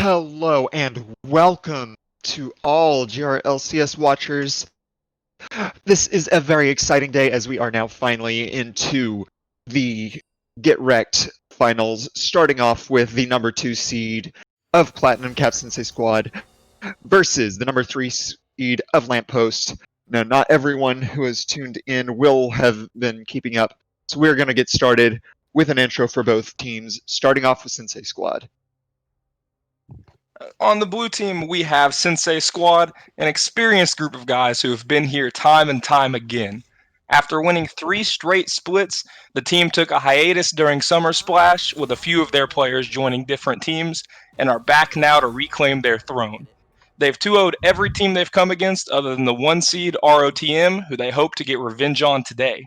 Hello and welcome to all GRLCS watchers. This is a very exciting day as we are now finally into the Get Wrecked finals, starting off with the number 2 seed of Platinum Cap Sensei Squad versus the number 3 seed of Lamppost. Now, not everyone who has tuned in will have been keeping up, so we're going to get started with an intro for both teams, starting off with Sensei Squad. On the blue team, we have Sensei Squad, an experienced group of guys who have been here time and time again. After winning 3 straight splits, the team took a hiatus during Summer Splash, with a few of their players joining different teams, and are back now to reclaim their throne. They've 2-0'd every team they've come against other than the 1 seed ROTM, who they hope to get revenge on today.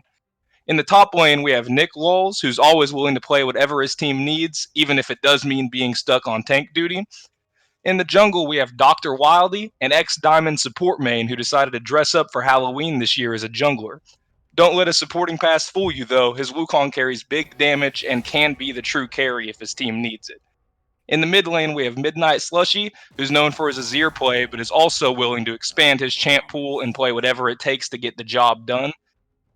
In the top lane, we have Nick Lulz, who's always willing to play whatever his team needs, even if it does mean being stuck on tank duty. In the jungle, we have Dr. Wildy, an ex-Diamond support main who decided to dress up for Halloween this year as a jungler. Don't let a supporting pass fool you, though. His Wukong carries big damage and can be the true carry if his team needs it. In the mid lane, we have Midnight Slushy, who's known for his Azir play, but is also willing to expand his champ pool and play whatever it takes to get the job done.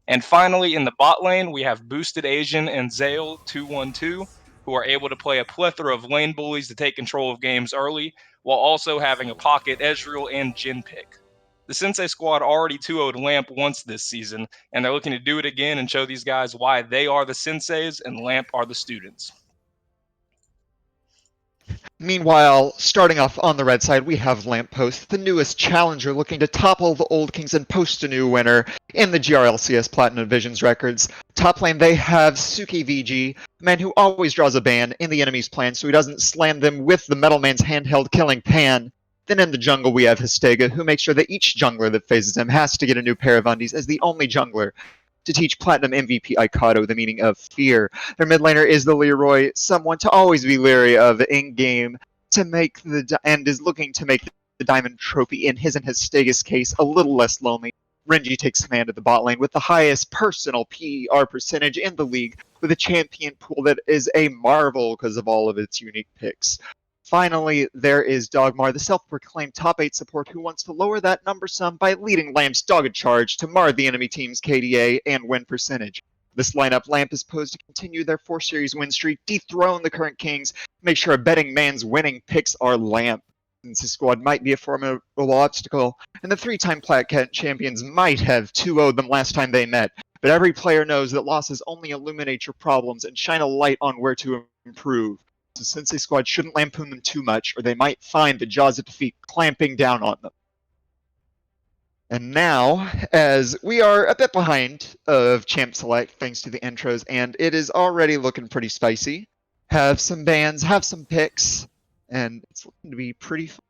And finally, in the bot lane, we have Boosted Asian and Zale212, who are able to play a plethora of lane bullies to take control of games early, while also having a pocket Ezreal and Jhin pick. The Sensei squad already 2-0'd Lamp once this season, and they're looking to do it again and show these guys why they are the Senseis and Lamp are the students. Meanwhile, starting off on the red side, we have Lamppost, the newest challenger looking to topple the old kings and post a new winner in the GRLCS Platinum Divisions records. Top lane, they have Suki VG, a man who always draws a ban in the enemy's plan so he doesn't slam them with the Metal Man's handheld killing pan. Then in the jungle, we have Histega, who makes sure that each jungler that faces him has to get a new pair of undies as the only jungler to teach Platinum MVP Ikato the meaning of fear. Their mid laner is the Leroy, someone to always be leery of in-game, and is looking to make the Diamond Trophy in his and Histega's case a little less lonely. Renji takes command of the bot lane with the highest personal PR percentage in the league, with a champion pool that is a marvel because of all of its unique picks. Finally, there is Dogmar, the self-proclaimed top 8 support who wants to lower that number some by leading Lamp's dogged charge to mar the enemy team's KDA and win percentage. This lineup, Lamp is posed to continue their 4-series win streak, dethrone the current kings, make sure a betting man's winning picks are Lamp. Since his squad might be a formidable obstacle, and the 3-time Plat champions might have 2-0'd them last time they met, but every player knows that losses only illuminate your problems and shine a light on where to improve. So Sensei Squad shouldn't lampoon them too much, or they might find the jaws of defeat clamping down on them. And now, as we are a bit behind of Champ Select, thanks to the intros, and it is already looking pretty spicy. Have some bans, have some picks, and it's looking to be pretty fun.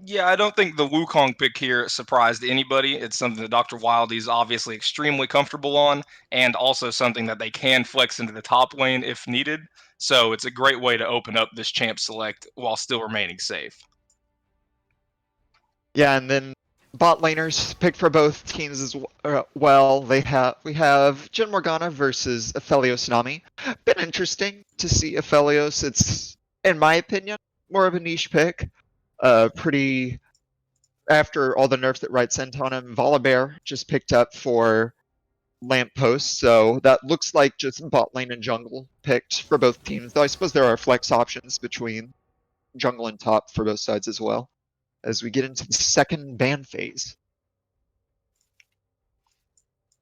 Yeah, I don't think the Wukong pick here surprised anybody. It's something that Dr. Wildy is obviously extremely comfortable on, and also something that they can flex into the top lane if needed. So it's a great way to open up this champ select while still remaining safe. Yeah, and then bot laners picked for both teams as well. We have Jin Morgana versus Aphelios Nami. Been interesting to see Aphelios. It's, in my opinion, more of a niche pick. Pretty after all the nerfs that Riot sent on him. Volibear just picked up for Lamppost, so that looks like just bot lane and jungle picked for both teams. Though I suppose there are flex options between jungle and top for both sides as well, as we get into the second ban phase.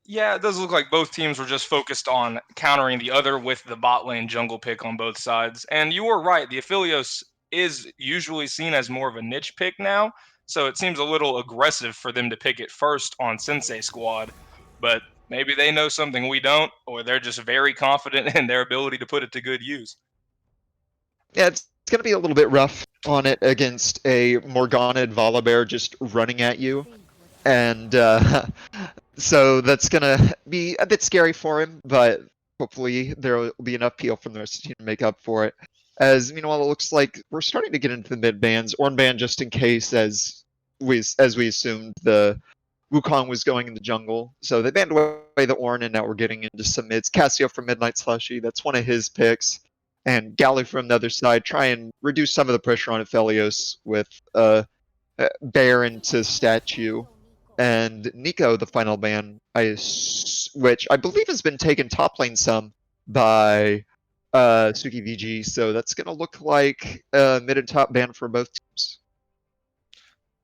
Yeah, it does look like both teams were just focused on countering the other with the bot lane jungle pick on both sides. And you were right, the Aphelios is usually seen as more of a niche pick now, so it seems a little aggressive for them to pick it first on Sensei Squad. But maybe they know something we don't, or they're just very confident in their ability to put it to good use. Yeah, it's going to be a little bit rough on it against a Morgana Volibear just running at you. And so that's going to be a bit scary for him, but hopefully there will be enough peel from the rest of the team to make up for it. As meanwhile, it looks like we're starting to get into the mid bans. Ornn ban just in case, as we assumed the Wukong was going in the jungle. So they banned away the Ornn, and now we're getting into some mids. Cassio from Midnight Slushy, that's one of his picks. and Galley from the other side try and reduce some of the pressure on Aphelios with Bear into Statue. And Nico, the final ban, which I believe has been taken top lane some by Suki VG, so that's going to look like a mid and top ban for both teams.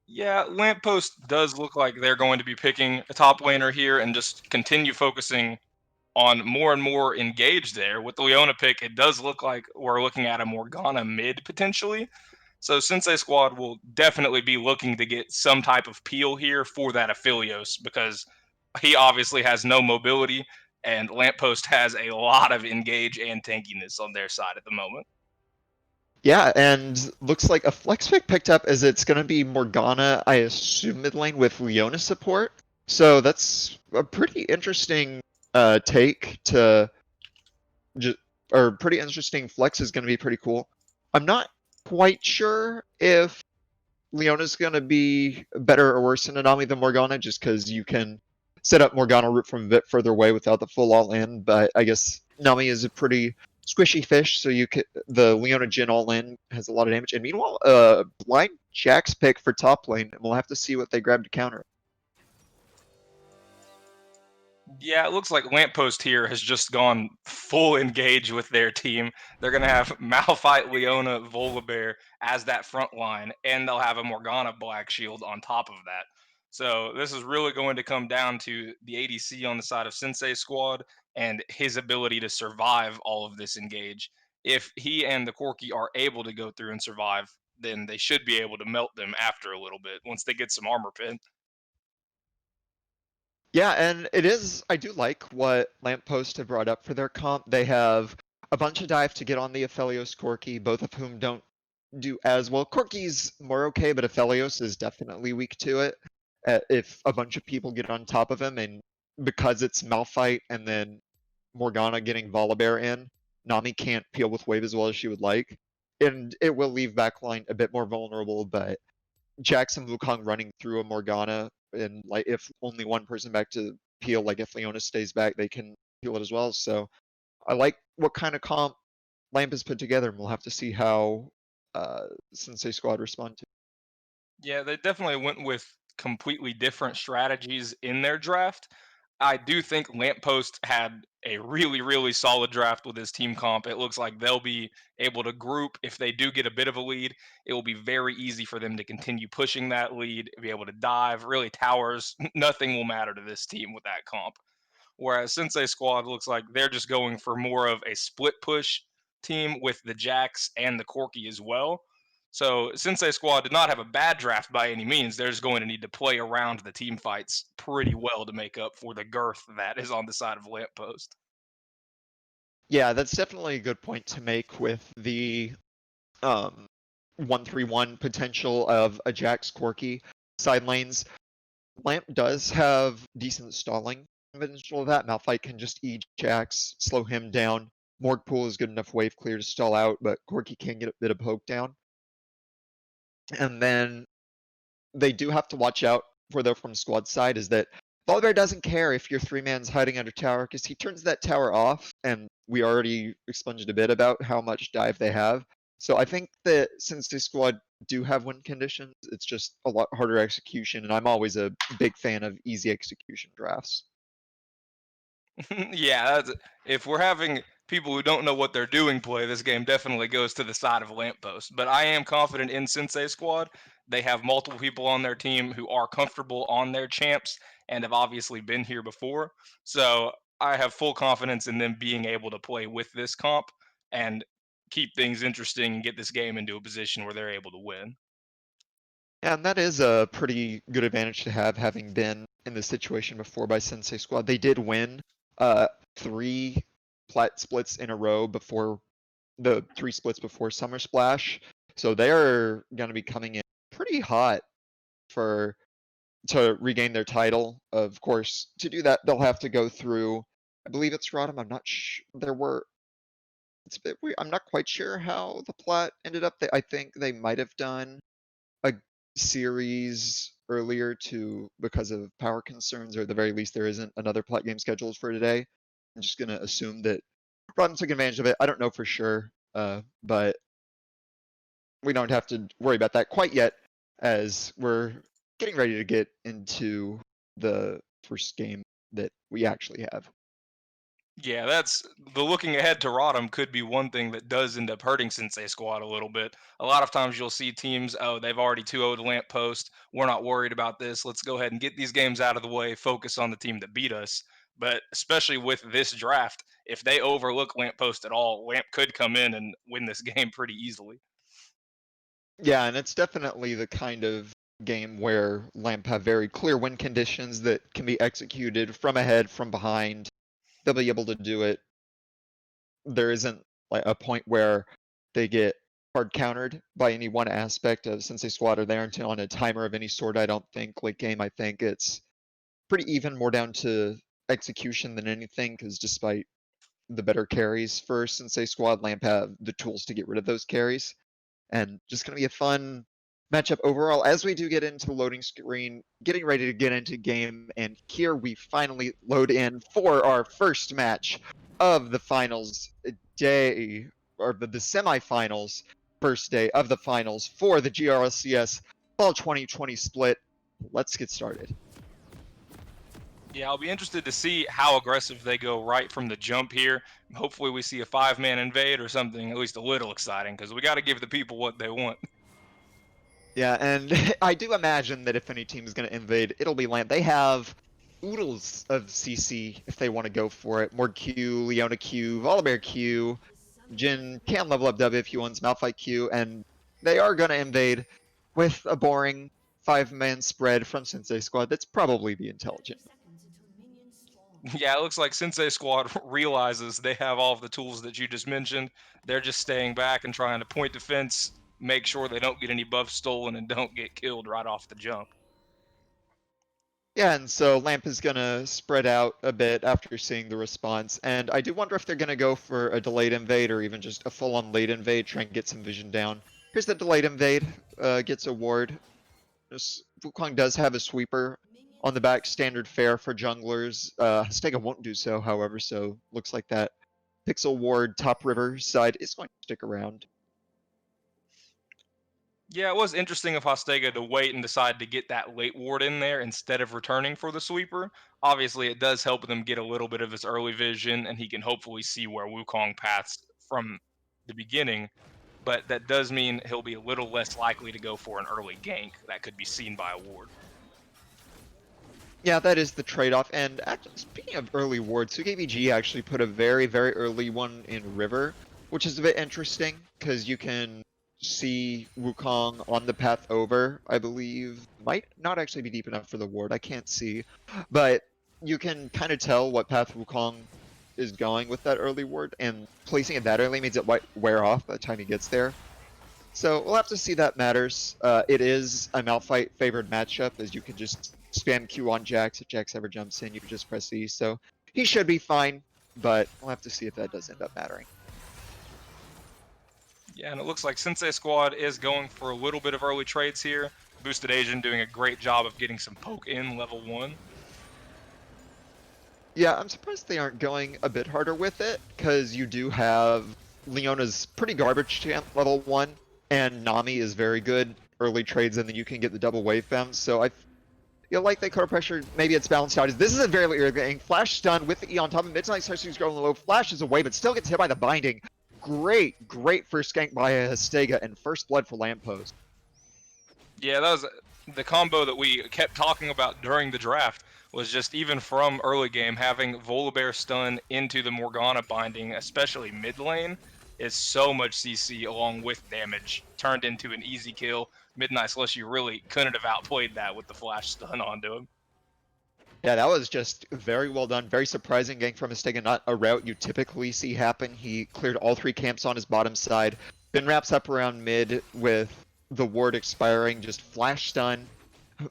Yeah, Lamppost does look like they're going to be picking a top laner here and just continue focusing on more and more engage there. With the Leona pick, it does look like we're looking at a Morgana mid potentially. So Sensei Squad will definitely be looking to get some type of peel here for that Aphelios because he obviously has no mobility and Lamppost has a lot of engage and tankiness on their side at the moment. Yeah, and looks like a flex pick picked up as it's going to be Morgana, I assume mid lane with Leona support. So that's a pretty interesting take to just, or pretty interesting flex is going to be pretty cool. I'm not quite sure if Leona's going to be better or worse than Nanami than Morgana, just because you can set up Morgana route from a bit further away without the full all in. But I guess Nami is a pretty squishy fish, so you could the Leona Jin all in has a lot of damage. And meanwhile, blind Jack's pick for top lane, and we'll have to see what they grab to counter. Yeah, it looks like Lamppost here has just gone full engage with their team. They're going to have Malphite, Leona, Volibear as that front line, and they'll have a Morgana Black Shield on top of that. So this is really going to come down to the ADC on the side of Sensei Squad and his ability to survive all of this engage. If he and the Corki are able to go through and survive, then they should be able to melt them after a little bit once they get some armor pin. Yeah, and it is. I do like what Lamppost have brought up for their comp. They have a bunch of dive to get on the Aphelios Corki, both of whom don't do as well. Corki's more okay, but Aphelios is definitely weak to it. If a bunch of people get on top of him, and because it's Malphite and then Morgana getting Volibear in, Nami can't peel with wave as well as she would like, and it will leave backline a bit more vulnerable. But Jackson Wukong running through a Morgana, and like if only one person back to peel, like if Leona stays back, they can peel it as well. So I like what kind of comp Lamp has put together, and we'll have to see how Sensei Squad respond to. Yeah, they definitely went with completely different strategies in their draft. I do think Lamppost had a really, really solid draft with his team comp. It looks like they'll be able to group if they do get a bit of a lead. It will be very easy for them to continue pushing that lead, be able to dive, really towers. Nothing will matter to this team with that comp. Whereas Sensei Squad looks like they're just going for more of a split push team with the Jacks and the Corki as well. So Sensei Squad did not have a bad draft by any means. They're just going to need to play around the team fights pretty well to make up for the girth that is on the side of Lamppost. Yeah, that's definitely a good point to make with the 1-3-1 potential of a Jax Corki side lanes. Lamp does have decent stalling potential of that. Malphite can just E Jax, slow him down. Morgpool is good enough wave clear to stall out, but Corki can get a bit of poke down. And then they do have to watch out for, though, from squad side, is that Volibear doesn't care if your 3-man's hiding under tower, because he turns that tower off, and we already expunged a bit about how much dive they have. So I think that since the squad do have win conditions, it's just a lot harder execution, and I'm always a big fan of easy execution drafts. Yeah, if we're having people who don't know what they're doing play, this game definitely goes to the side of Lamppost. But I am confident in Sensei Squad. They have multiple people on their team who are comfortable on their champs and have obviously been here before. So I have full confidence in them being able to play with this comp and keep things interesting and get this game into a position where they're able to win. Yeah, and that is a pretty good advantage to have, having been in this situation before by Sensei Squad. They did win 3 plat splits in a row before the 3 splits before Summer Splash. So they're going to be coming in pretty hot for to regain their title. Of course, to do that, they'll have to go through, I believe it's Rodham. I'm not sure. It's a bit weird. I'm not quite sure how the plat ended up. I think they might have done a series earlier to because of power concerns, or at the very least, there isn't another plat game scheduled for today. I'm just gonna assume that Rodham took advantage of it. I don't know for sure. but we don't have to worry about that quite yet, as we're getting ready to get into the first game that we actually have. Yeah, that's the looking ahead to Rodham could be one thing that does end up hurting Sensei Squad a little bit. A lot of times you'll see teams, oh, they've already 2-0'd Lamppost. We're not worried about this. Let's go ahead and get these games out of the way, focus on the team that beat us. But especially with this draft, if they overlook Lamppost at all, Lamp could come in and win this game pretty easily. Yeah, and it's definitely the kind of game where Lamp have very clear win conditions that can be executed from ahead, from behind. They'll be able to do it. There isn't like a point where they get hard countered by any one aspect of Sensei Squad, or they aren't on a timer of any sort. I don't think late game. I think it's pretty even, more down to execution than anything, because despite the better carries for Sensei Squad, Lamp have the tools to get rid of those carries. And just going to be a fun matchup overall as we do get into the loading screen, getting ready to get into game. And here we finally load in for our first match of the finals day, or the semifinals, first day of the finals for the GRLCS Fall 2020 split. Let's get started. Yeah, I'll be interested to see how aggressive they go right from the jump here. Hopefully, we see a 5-man invade or something at least a little exciting because we got to give the people what they want. Yeah, and I do imagine that if any team is going to invade, it'll be Lamp. They have oodles of CC if they want to go for it. More Q, Leona Q, Volibear Q, Jin can level up W if he wants, Malphite Q, and they are going to invade with a boring 5-man spread from Sensei Squad. That's probably the intelligent. Yeah, it looks like Sensei Squad realizes they have all of the tools that you just mentioned. They're just staying back and trying to point defense, make sure they don't get any buffs stolen and don't get killed right off the jump. Yeah, and so Lamp is going to spread out a bit after seeing the response, and I do wonder if they're going to go for a delayed invade or even just a full-on late invade, try and get some vision down. Here's the delayed invade, gets a ward. Wukong does have a sweeper on the back, standard fare for junglers. Stega won't do so, however, so looks like that Pixel ward top river side is going to stick around. Yeah, it was interesting of Hostega to wait and decide to get that late ward in there instead of returning for the sweeper. Obviously, it does help them get a little bit of his early vision, and he can hopefully see where Wukong passed from the beginning. But that does mean he'll be a little less likely to go for an early gank that could be seen by a ward. Yeah, that is the trade-off. And actually, speaking of early wards, SukeBG actually put a very, very early one in River, which is a bit interesting because you can see Wukong on the path over, I believe. Might not actually be deep enough for the ward, I can't see. But you can kind of tell what path Wukong is going with that early ward, and placing it that early means it might wear off by the time he gets there. So we'll have to see that matters. It is a Malphite favored matchup, as you can just spam Q on Jax. If Jax ever jumps in, you can just press E. So he should be fine, but we'll have to see if that does end up mattering. Yeah, and it looks like Sensei Squad is going for a little bit of early trades here. Boosted Asian doing a great job of getting some poke in level 1. Yeah, I'm surprised they aren't going a bit harder with it, because you do have Leona's pretty garbage champ level 1, and Nami is very good early trades, and then you can get the double wave bounce. So I feel like they could have pressured. Maybe it's balanced out. This is a very early game. Flash stun with the E on top of Midnight Starsee's going low. Flashes away, but still gets hit by the binding. Great first gank by Hostega, and first blood for Lamppost. Yeah, that was the combo that we kept talking about during the draft. Was just even from early game having Volibear stun into the Morgana binding, especially mid lane, is so much CC along with damage. Turned into an easy kill. Midnight Slushy really couldn't have outplayed that with the flash stun onto him. Yeah, that was just very well done. Very surprising gank from Hostega. Not a route you typically see happen. He cleared all 3 camps on his bottom side. Then wraps up around mid with the ward expiring. Just flash stun.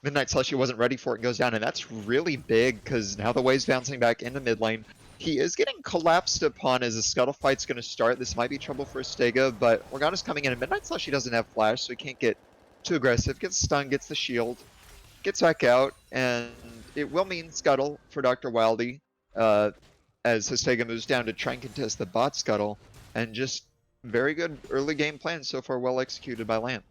Midnight Slushy wasn't ready for it and goes down, and that's really big because now the wave's bouncing back into mid lane. He is getting collapsed upon as the scuttle fight's going to start. This might be trouble for Stega, but Morgana's coming in, and Midnight Slushy doesn't have flash, so he can't get too aggressive. Gets stunned, gets the shield, gets back out, and it will mean scuttle for Dr. Wildy as Hostega moves down to try and contest the bot scuttle, and just very good early game plan so far, well executed by Lamp.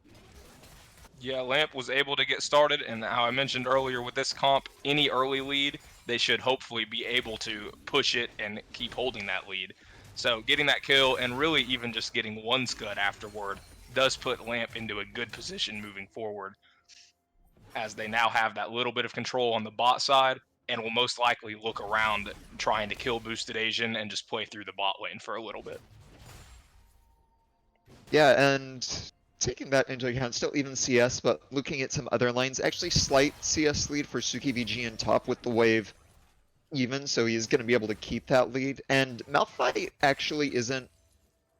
Yeah, Lamp was able to get started, and how I mentioned earlier with this comp, any early lead, they should hopefully be able to push it and keep holding that lead. So getting that kill, and really even just getting one scud afterward, does put Lamp into a good position moving forward, as they now have that little bit of control on the bot side, and will most likely look around trying to kill Boosted Asian and just play through the bot lane for a little bit. Yeah, and taking that into account, still even CS, but looking at some other lanes, actually slight CS lead for Suki VG in top with the wave even, so he's going to be able to keep that lead. And Malphite actually isn't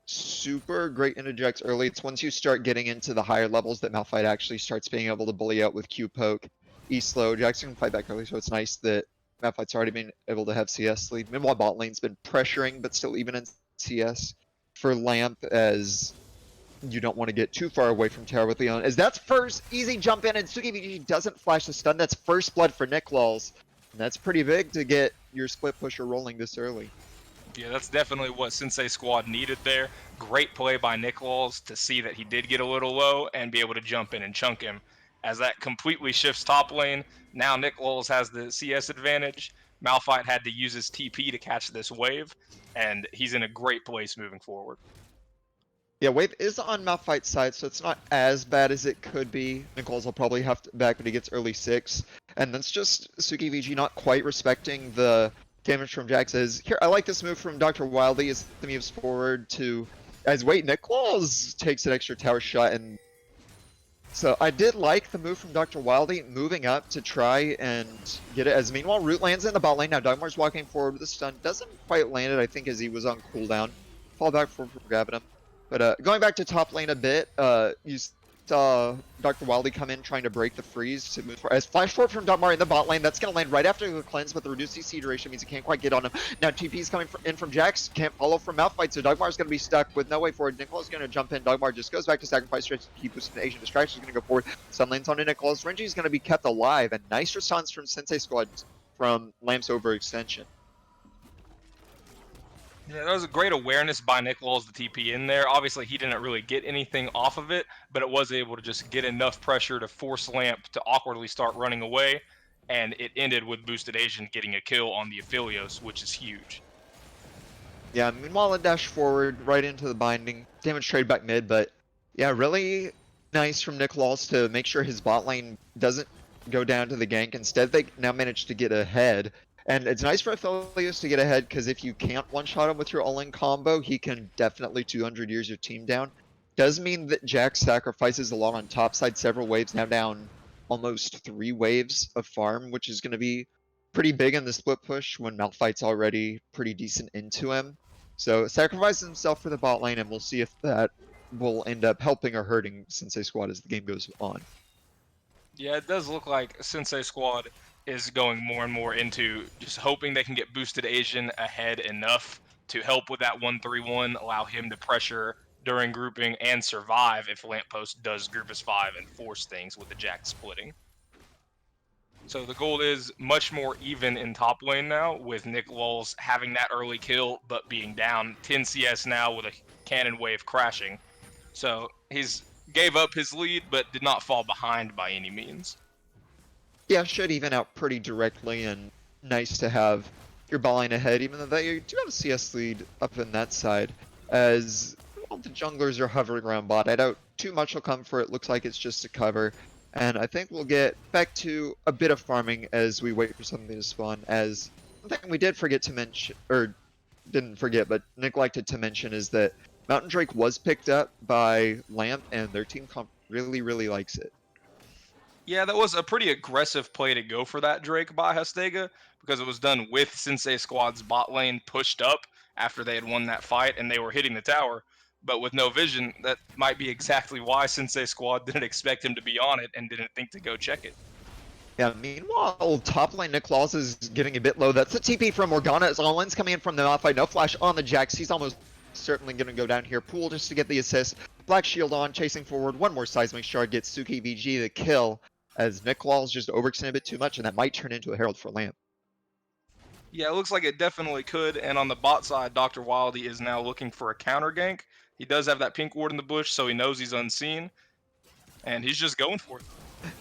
super great into Jax early. It's once you start getting into the higher levels that Malphite actually starts being able to bully out with Q poke, E slow. Jax can fight back early, so it's nice that Malphite's already been able to have CS lead. Meanwhile, bot lane's been pressuring, but still even in CS for Lamp, as you don't want to get too far away from tower with Leon. As that's first easy jump in, and Suki VG doesn't flash the stun. That's first blood for Nicklols. And that's pretty big to get your split pusher rolling this early. Yeah, that's definitely what Sensei Squad needed there. Great play by Nicklols to see that he did get a little low and be able to jump in and chunk him. As that completely shifts top lane, now Nicklols has the CS advantage. Malphite had to use his TP to catch this wave, and he's in a great place moving forward. Yeah, wave is on Malphite's side, so it's not as bad as it could be. Nichols will probably have to back when he gets early 6. And that's just Suki VG not quite respecting the damage from Jax. As here, I like this move from Dr. Wildly as he moves forward to... As wait, Nichols takes an extra tower shot, and so I did like the move from Dr. Wildly moving up to try and get it. As meanwhile, Root lands in the bot lane. Now Dogmar's walking forward with the stun. Doesn't quite land it, I think, as he was on cooldown. Fall back for grabbing him. But going back to top lane a bit, you saw Dr. Wildly come in trying to break the freeze to move forward. As flash forward from Dogmar in the bot lane, that's going to land right after the cleanse, but the reduced CC duration means he can't quite get on him. Now TP is coming in from Jax, can't follow from Malphite, so Dogmar's going to be stuck with no way forward. Nicholas is going to jump in. Dogmar just goes back to sacrifice stretch to keep boosting Asian distraction. Is going to go forward. Sun lanes onto Nicholas. Renji is going to be kept alive, and nice response from Sensei Squad from Lamp's overextension. Yeah, that was a great awareness by Nichols, the TP in there. Obviously, he didn't really get anything off of it, but it was able to just get enough pressure to force Lamp to awkwardly start running away, and it ended with Boosted Asian getting a kill on the Aphelios, which is huge. Yeah, meanwhile, a dash forward right into the binding. Damage trade back mid, but yeah, really nice from Nicholas to make sure his bot lane doesn't go down to the gank. Instead, they now manage to get ahead. And it's nice for Aphelios to get ahead, because if you can't one-shot him with your all-in combo, he can definitely 200 years your team down. Does mean that Jax sacrifices a lot on top side, several waves, now down almost 3 waves of farm, which is going to be pretty big in the split push when Malphite's already pretty decent into him. So sacrifices himself for the bot lane, and we'll see if that will end up helping or hurting Sensei Squad as the game goes on. Yeah, it does look like Sensei Squad is going more and more into just hoping they can get Boosted Asian ahead enough to help with that 1-3-1, allow him to pressure during grouping and survive if Lamppost does group as 5 and force things with the Jack splitting. So the goal is much more even in top lane now, with Nick Lulz having that early kill but being down 10 CS now with a cannon wave crashing. So he's gave up his lead but did not fall behind by any means. Yeah, should even out pretty directly, and nice to have your bot lane ahead, even though they do have a CS lead up in that side, as well, the junglers are hovering around bot. I doubt too much will come for it. Looks like it's just a cover. And I think we'll get back to a bit of farming as we wait for something to spawn, as one thing we did forget to mention, or didn't forget, but neglected to mention, is that Mountain Drake was picked up by Lamp, and their team comp really, really likes it. Yeah, that was a pretty aggressive play to go for that Drake by Hastega, because it was done with Sensei Squad's bot lane pushed up after they had won that fight and they were hitting the tower. But with no vision, that might be exactly why Sensei Squad didn't expect him to be on it and didn't think to go check it. Yeah, meanwhile, top lane Nicholas is getting a bit low. That's a TP from Morgana as Allen's coming in from the Malphite. No flash on the Jax. He's almost certainly going to go down here. Pool just to get the assist. Black shield on, chasing forward. One more seismic shard gets Suki VG the kill, as Nicholas just overextended a bit too much, and that might turn into a Herald for Lamp. Yeah, it looks like it definitely could. And on the bot side, Dr. Wildy is now looking for a counter gank. He does have that pink ward in the bush, so he knows he's unseen. And he's just going for it.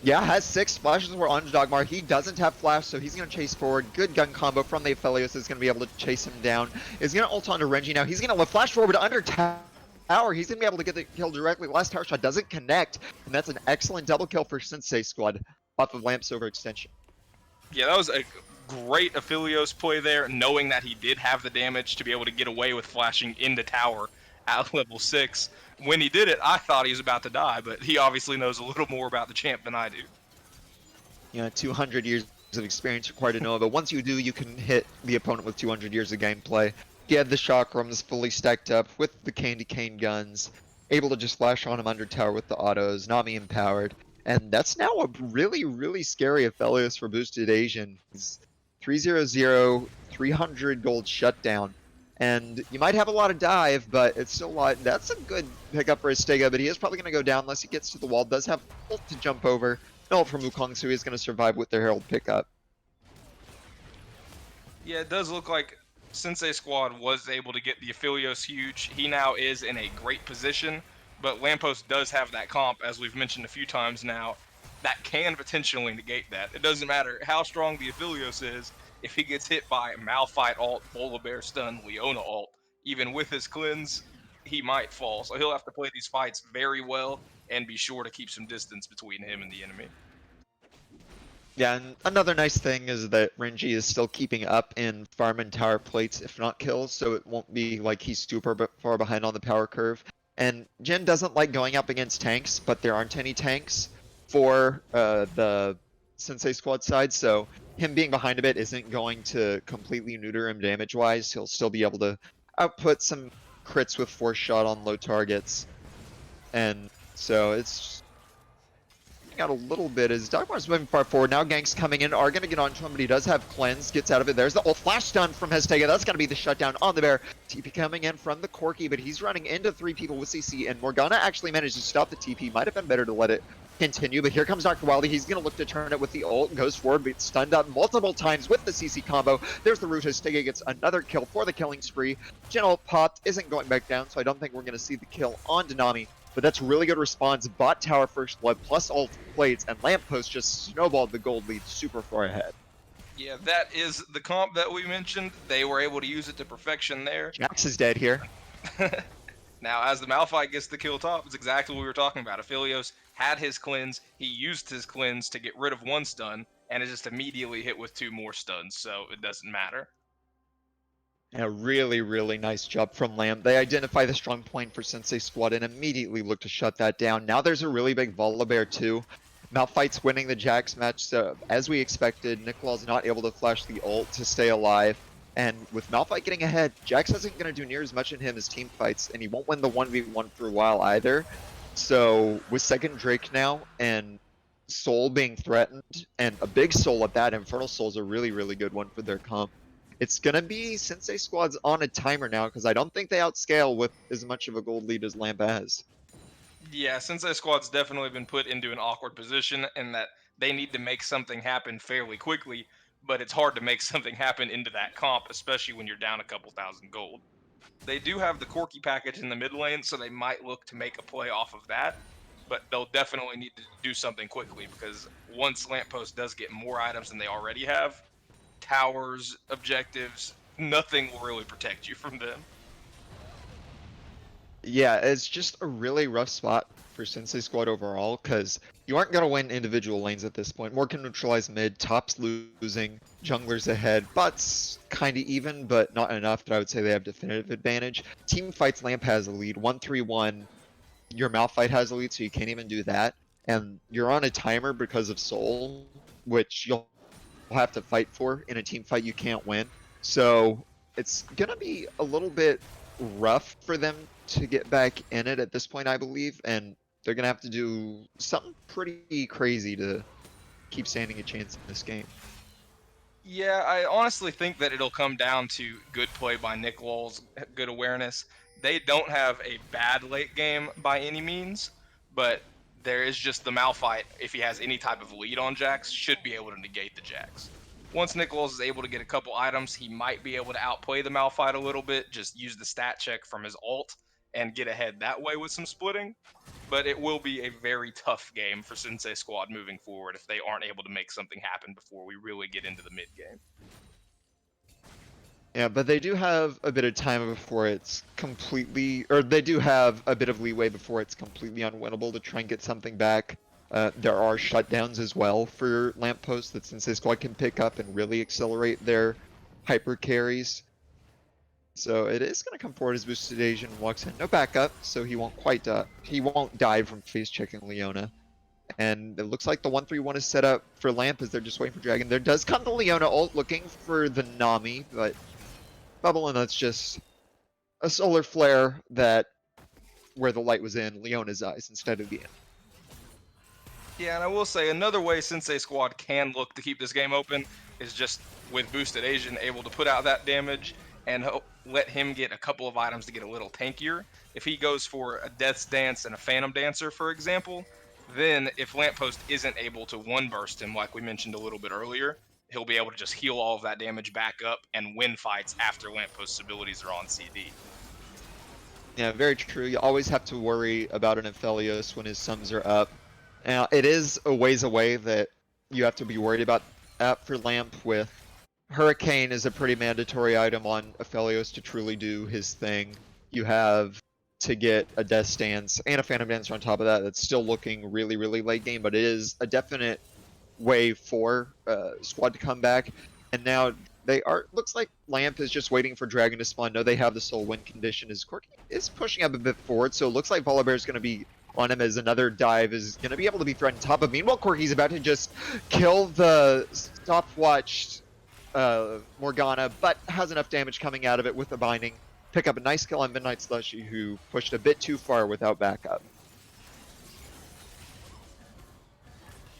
Yeah, has 6 splashes were on Dogmar. He doesn't have flash, so he's going to chase forward. Good gun combo from the Aphelios is going to be able to chase him down. Is going to ult onto Renji now. He's going to flash forward under tower. He's going to be able to get the kill directly. Last tower shot doesn't connect, and that's an excellent double kill for Sensei Squad off of Lamp's overextension. Yeah, that was a great Aphelios play there, knowing that he did have the damage to be able to get away with flashing into tower at level 6. When he did it, I thought he was about to die, but he obviously knows a little more about the champ than I do. 200 years of experience required to know, but once you do, you can hit the opponent with 200 years of gameplay. He had the chakrams fully stacked up with the candy cane guns, able to just flash on him under tower with the autos, Nami empowered. And that's now a really, really scary Aphelios for boosted Asian. He's 300, 300 gold shutdown. And you might have a lot of dive, but it's still a lot. That's a good pickup for Estega, but he is probably going to go down unless he gets to the wall. Does have ult to jump over. No from Wukong, so he's going to survive with their Herald pickup. Yeah, it does look like Sensei Squad was able to get the Aphelios huge. He now is in a great position, but Lamppost does have that comp, as we've mentioned a few times now, that can potentially negate that. It doesn't matter how strong the Aphelios is, if he gets hit by Malphite ult, Volibear stun, Leona ult, even with his cleanse, he might fall. So he'll have to play these fights very well and be sure to keep some distance between him and the enemy. Yeah, and another nice thing is that Renji is still keeping up in farm and tower plates, if not kills, so it won't be like he's super far behind on the power curve. And Jin doesn't like going up against tanks, but there aren't any tanks for the Sensei Squad side, so him being behind a bit isn't going to completely neuter him damage-wise. He'll still be able to output some crits with force shot on low targets. And so it's out a little bit as Dogmar's moving far forward. Now ganks coming in are going to get onto him, but he does have cleanse. Gets out of it. There's the ult flash stun from Hestega. That's going to be the shutdown on the bear. TP coming in from the Corki, but he's running into 3 people with CC, and Morgana actually managed to stop the TP. Might have been better to let it continue, but here comes Dr. Wildy. He's going to look to turn it with the ult. Goes forward, but stunned up multiple times with the CC combo. There's the root. Hestega gets another kill for the killing spree. Jin ult popped. Isn't going back down, so I don't think we're going to see the kill on Denami. But that's really good response. Bot tower first blood plus ult plates, and Lamppost just snowballed the gold lead super far ahead. Yeah, that is the comp that we mentioned. They were able to use it to perfection there. Jax is dead here. Now, as the Malphite gets the kill top, it's exactly what we were talking about. Aphelios had his cleanse. He used his cleanse to get rid of 1 stun, and it just immediately hit with 2 more stuns, so it doesn't matter. A really, really nice job from Lamb. They identify the strong point for Sensei Squad and immediately look to shut that down. Now there's a really big Volibear too. Malphite's winning the Jax match, so as we expected, Nikolaw's not able to flash the ult to stay alive. And with Malphite getting ahead, Jax isn't going to do near as much in him as team fights, and he won't win the 1v1 for a while either. So with second Drake now, and Soul being threatened, and a big Soul at that, Infernal Soul's a really, really good one for their comp. It's going to be Sensei Squad's on a timer now, because I don't think they outscale with as much of a gold lead as Lamp has. Yeah, Sensei Squad's definitely been put into an awkward position in that they need to make something happen fairly quickly, but it's hard to make something happen into that comp, especially when you're down a couple thousand gold. They do have the Corki package in the mid lane, so they might look to make a play off of that, but they'll definitely need to do something quickly because once Lamppost does get more items than they already have, towers, objectives, nothing will really protect you from them. Yeah, it's just a really rough spot for Sensei Squad overall, because you aren't going to win individual lanes at this point. More can neutralize mid, top's losing, junglers ahead, bots kind of even, but not enough that I would say they have definitive advantage. Team fights, Lamp has a lead, 1-3-1. Your Malphite has a lead, so you can't even do that. And you're on a timer because of Soul, which you'll have to fight for. In a team fight, you can't win. So it's going to be a little bit rough for them to get back in it at this point, I believe, and they're going to have to do something pretty crazy to keep standing a chance in this game. Yeah, I honestly think that it'll come down to good play by Nick Lowell's good awareness. They don't have a bad late game by any means, but there is just the Malphite, if he has any type of lead on Jax, should be able to negate the Jax. Once Nicholas is able to get a couple items, he might be able to outplay the Malphite a little bit, just use the stat check from his ult and get ahead that way with some splitting. But it will be a very tough game for Sensei Squad moving forward if they aren't able to make something happen before we really get into the mid game. Yeah, but they do have a bit of time before it's completely, or they do have a bit of leeway before it's completely unwinnable to try and get something back. There are shutdowns as well for Lamppost that Sensei Squad can pick up and really accelerate their hyper carries. So it is going to come forward as Boosted Asian walks in. No backup, so he won't quite he won't die from face checking Leona. And it looks like the 1-3-1 is set up for Lamp as they're just waiting for Dragon. There does come the Leona ult looking for the Nami, but Bubble, and that's just a solar flare that where the light was in Leona's eyes instead of the end. Yeah, and I will say another way Sensei Squad can look to keep this game open is just with Boosted Asian able to put out that damage and let him get a couple of items to get a little tankier. If he goes for a Death's Dance and a Phantom Dancer, for example, then if Lamppost isn't able to one burst him, like we mentioned a little bit earlier, he'll be able to just heal all of that damage back up and win fights after Lamppost's abilities are on CD. Yeah, very true. You always have to worry about an Aphelios when his sums are up. Now, it is a ways away that you have to be worried about that for Lamp with Hurricane is a pretty mandatory item on Aphelios to truly do his thing. You have to get a Death Stance and a Phantom Dancer on top of that. That's still looking really, really late game, but it is a definite way for Squad to come back. And now they are. Looks like Lamp is just waiting for Dragon to spawn. No, they have the Soul Wind condition. As Corky is pushing up a bit forward, so it looks like Volibear is going to be on him as another dive is going to be able to be threatened top. But meanwhile, Corky's about to just kill the stopwatch Morgana, but has enough damage coming out of it with the binding. Pick up a nice kill on Midnight Slushy, who pushed a bit too far without backup.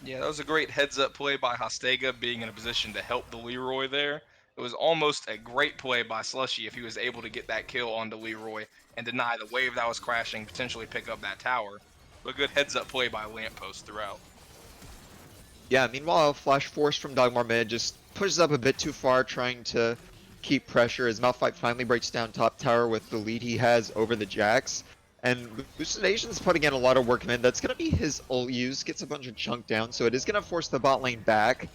Yeah, that was a great heads-up play by Hostega, being in a position to help the Leroy there. It was almost a great play by Slushy if he was able to get that kill onto Leroy and deny the wave that was crashing, potentially pick up that tower. But good heads-up play by Lamppost throughout. Yeah, meanwhile, Flash Force from Dogmar mid just pushes up a bit too far, trying to keep pressure as Malphite finally breaks down top tower with the lead he has over the Jax. And Boosted Asian's putting in a lot of work mid. That's going to be his ult use, gets a bunch of chunk down, so it is going to force the bot lane back.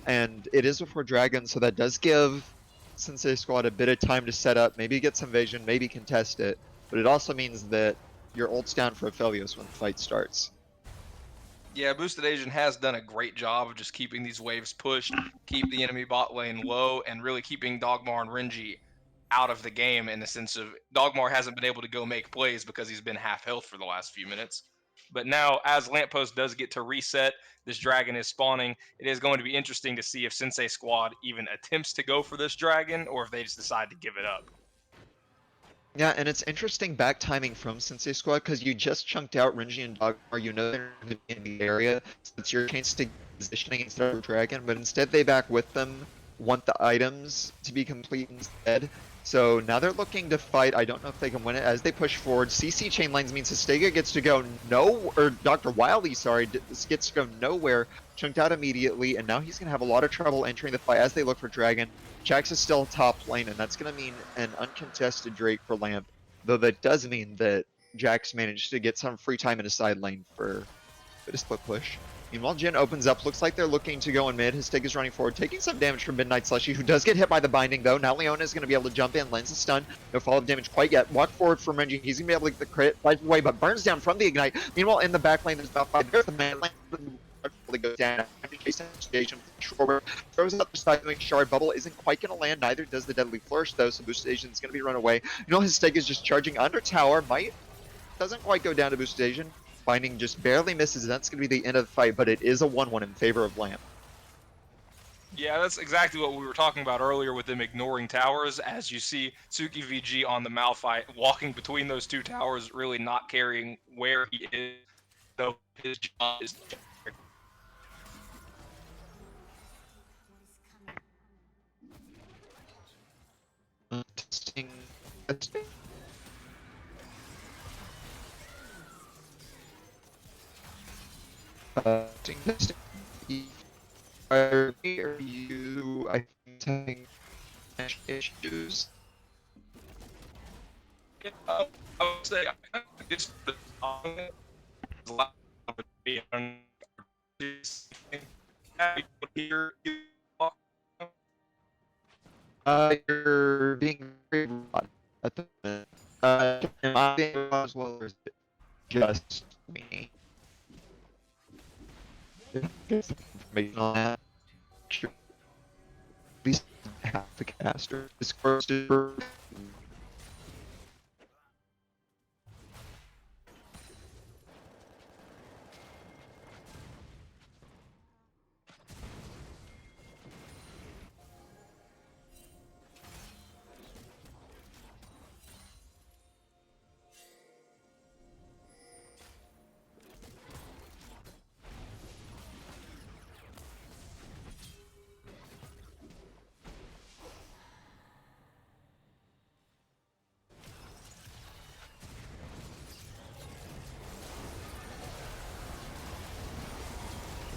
And it is before Dragon, so that does give Sensei Squad a bit of time to set up, maybe get some vision, maybe contest it. But it also means that your ult's down for Aphelios when the fight starts. Yeah, Boosted Asian has done a great job of just keeping these waves pushed, keep the enemy bot lane low, and really keeping Dogmar and Renji out of the game in the sense of Dogmar hasn't been able to go make plays because he's been half health for the last few minutes. But now, as Lamppost does get to reset, this dragon is spawning. It is going to be interesting to see if Sensei Squad even attempts to go for this dragon or if they just decide to give it up. Yeah, and it's interesting back timing from Sensei Squad because you just chunked out Renji and Dogmar, you know they're in the area, so it's your chance to get positioning instead of Dragon, but instead they back with them, want the items to be complete instead. So now they're looking to fight. I don't know if they can win it as they push forward. CC chain lines means Hostega gets to go Dr. Wily, sorry, gets to go nowhere, chunked out immediately, and now he's going to have a lot of trouble entering the fight as they look for Dragon. Jax is still top lane, and that's going to mean an uncontested Drake for Lamp, though that does mean that Jax managed to get some free time in a side lane for a split push. Meanwhile, Jin opens up. Looks like they're looking to go in mid. His Steak is running forward, taking some damage from Midnight Slushy, who does get hit by the binding, though. Now Leona is going to be able to jump in, lands a stun. No follow-up damage quite yet. Walk forward from Renji. He's going to be able to get the crit, fights away, but burns down from the Ignite. Meanwhile, in the back lane, there's about 5. There's the man lane. Goes down. Station throws out the side doing shard. Bubble isn't quite going to land. Neither does the Deadly Flourish, though, so Boosted Asian is going to be run away. His Steak is just charging under tower. Doesn't quite go down to Boosted Asian. Binding just barely misses. That's going to be the end of the fight, but it is a 1-1 in favor of Lamp. Yeah, that's exactly what we were talking about earlier with them ignoring towers. As you see Suki VG on the Malphite walking between those two towers, really not caring where he is, though his job is to Testing. Testing. Are you, I think, having issues? Yeah, I would say it's the here. You're being very broad at the moment. Am I being broad as well, or is it just me? If I get some information on that, sure. At least half the caster. Discord super.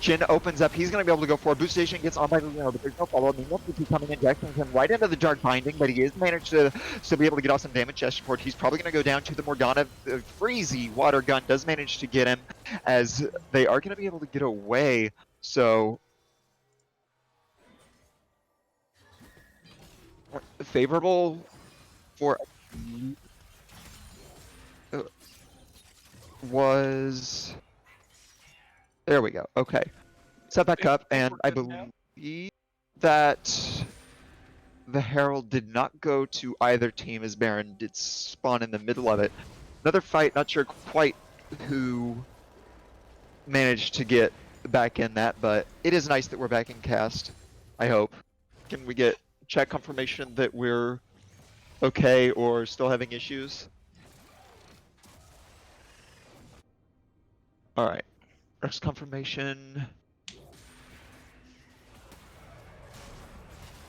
Jin opens up. He's going to be able to go forward. Boost Station gets on by Lino, but there's no follow-up. Meanwhile, PP coming in. Jackson's him right into the Dark Binding, but he is managed to still be able to get off some damage chest support. He's probably going to go down to the Morgana. The Freezy water gun does manage to get him, as they are going to be able to get away. So favorable for was... There we go. Okay. Set back up, and I believe that the Herald did not go to either team, as Baron did spawn in the middle of it. Another fight, not sure quite who managed to get back in that, but it is nice that we're back in cast, I hope. Can we get chat confirmation that we're okay or still having issues? Alright. Next confirmation.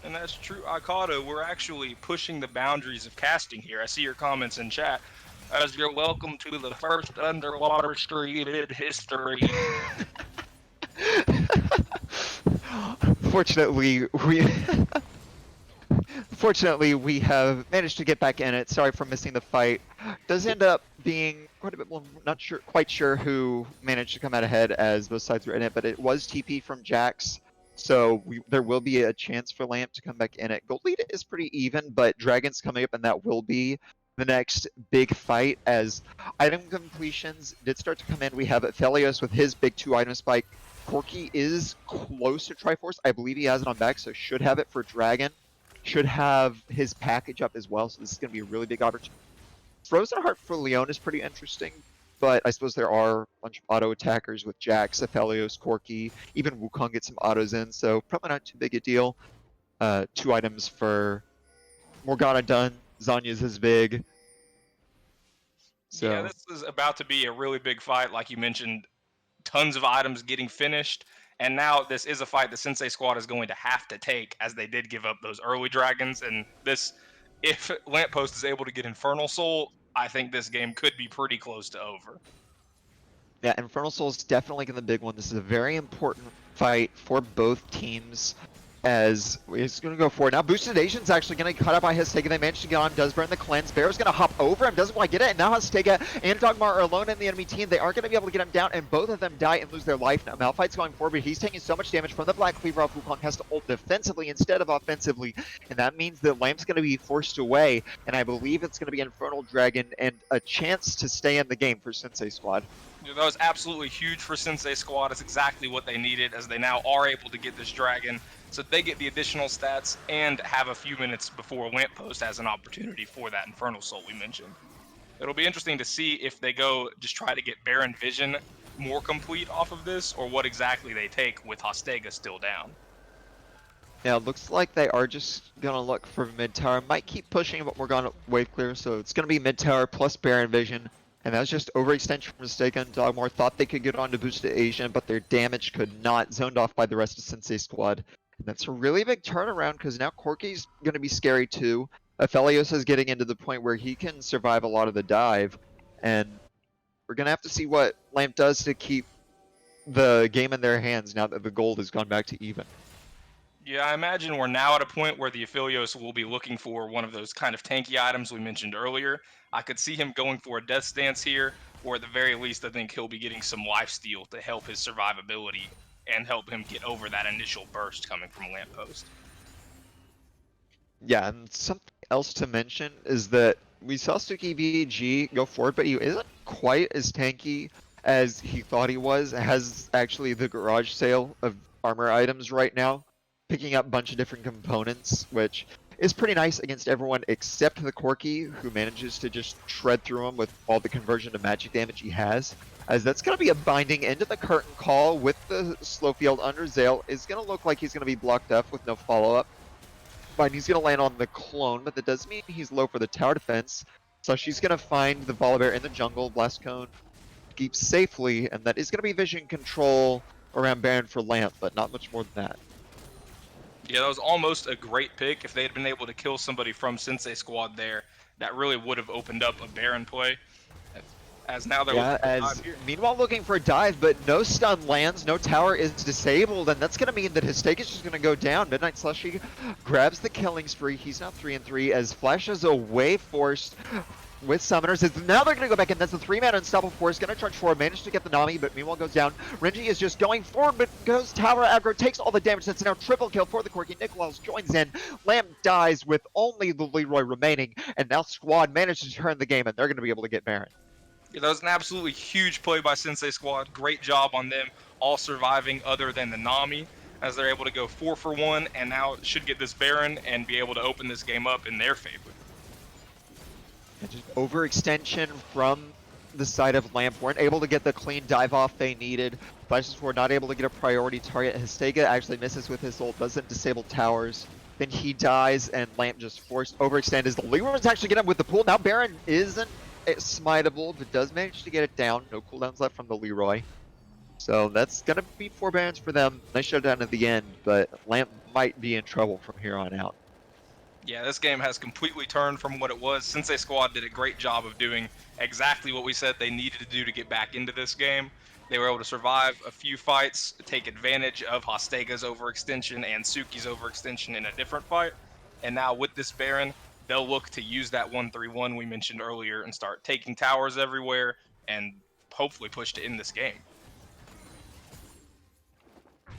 And that's true, Akado. We're actually pushing the boundaries of casting here. I see your comments in chat. As you're welcome to the first underwater stream in history. Fortunately, we have managed to get back in it. Sorry for missing the fight. Does end up being quite a bit more, not quite sure who managed to come out ahead, as both sides were in it, but it was TP from Jax. So there will be a chance for Lamp to come back in it. Gold lead is pretty even, but Dragon's coming up, and that will be the next big fight, as item completions did start to come in. We have Aphelios with his big 2-item spike. Corki is close to Triforce. I believe he has it on back, so should have it for Dragon. Should have his package up as well, so this is going to be a really big opportunity. Frozen Heart for Leon is pretty interesting, but I suppose there are a bunch of auto attackers with Jax, Aphelios, Corki, even Wukong gets some autos in, so probably not too big a deal. 2 items for Morgana done, Zanya's is big. So. Yeah, this is about to be a really big fight, like you mentioned. Tons of items getting finished, and now this is a fight the Sensei squad is going to have to take, as they did give up those early dragons. And this, if Lamppost is able to get Infernal Soul, I think this game could be pretty close to over. Yeah, Infernal Soul is definitely the big one. This is a very important fight for both teams, as he's going to go forward. Now, Boosted Asian's actually going to cut out by Hestega. They managed to get on, does burn the cleanse. Bear's going to hop over him, doesn't want to get it, and now Hestega and Dogmar are alone in the enemy team. They aren't going to be able to get him down, and both of them die and lose their life. Now, Malphite's going forward, but he's taking so much damage from the Black Cleaver off. Wukong has to ult defensively instead of offensively, and that means that Lamp's going to be forced away, and I believe it's going to be Infernal Dragon and a chance to stay in the game for Sensei Squad. That was absolutely huge for Sensei Squad. It's exactly what they needed, as they now are able to get this dragon, so they get the additional stats and have a few minutes before Lamppost has an opportunity for that Infernal Soul we mentioned. It'll be interesting to see if they go just try to get Baron Vision more complete off of this, or what exactly they take with Hostega still down. Yeah, it looks like they are just going to look for mid-tower. Might keep pushing, but we're going to wave clear, so it's going to be mid-tower plus Baron Vision. And that was just overextension from Mistaken. Dogmore thought they could get on to Boosted Asian, but their damage could not, zoned off by the rest of Sensei Squad. And that's a really big turnaround, because now Corki's going to be scary too. Aphelios is getting into the point where he can survive a lot of the dive. And we're going to have to see what Lamp does to keep the game in their hands now that the gold has gone back to even. Yeah, I imagine we're now at a point where the Aphelios will be looking for one of those kind of tanky items we mentioned earlier. I could see him going for a Death Stance here, or at the very least, I think he'll be getting some lifesteal to help his survivability and help him get over that initial burst coming from Lamppost. Yeah, and something else to mention is that we saw Suki VG go forward, but he isn't quite as tanky as he thought he was. Has actually the garage sale of armor items right now, picking up a bunch of different components, which is pretty nice against everyone except the Corky, who manages to just shred through him with all the conversion to magic damage he has. As that's going to be a binding into the curtain call with the slow field under Zale. Is going to look like he's going to be blocked up with no follow-up. Fine, he's going to land on the clone, but that does mean he's low for the tower defense. So she's going to find the Volibear in the jungle. Blast Cone keeps safely, and that is going to be vision control around Baron for Lamp, but not much more than that. Yeah, that was almost a great pick. If they had been able to kill somebody from Sensei Squad there, that really would have opened up a Baron play. As now they're looking for as here. meanwhile looking for a dive, but no stun lands, no tower is disabled, and that's going to mean that his stake is just going to go down. Midnight Slushy grabs the killing spree. He's now 3-3 as Flash is away forced with summoners. Now they're going to go back in. That's the 3-man unstoppable force. Going to charge forward, managed to get the Nami, but meanwhile goes down. Renji is just going forward, but goes tower aggro, takes all the damage. That's now triple kill for the Corky. Nicholas joins in. Lamb dies with only the Leroy remaining, and now Squad managed to turn the game, and they're going to be able to get Baron. Yeah, that was an absolutely huge play by Sensei Squad. Great job on them all surviving other than the Nami, as they're able to go 4 for 1 and now should get this Baron and be able to open this game up in their favor. And just overextension from the side of Lamp. Weren't able to get the clean dive off they needed. Flashes were not able to get a priority target. Histega actually misses with his ult, doesn't disable towers. Then he dies, and Lamp just forced overextend as the Leroy's actually get him with the pool. Now Baron isn't smiteable, but does manage to get it down. No cooldowns left from the Leroy. So that's going to be 4 Barons for them. Nice showdown at the end, but Lamp might be in trouble from here on out. Yeah, this game has completely turned from what it was. Sensei Squad did a great job of doing exactly what we said they needed to do to get back into this game. They were able to survive a few fights, take advantage of Hostega's overextension and Suki's overextension in a different fight. And now with this Baron, they'll look to use that 1-3-1 we mentioned earlier and start taking towers everywhere and hopefully push to end this game.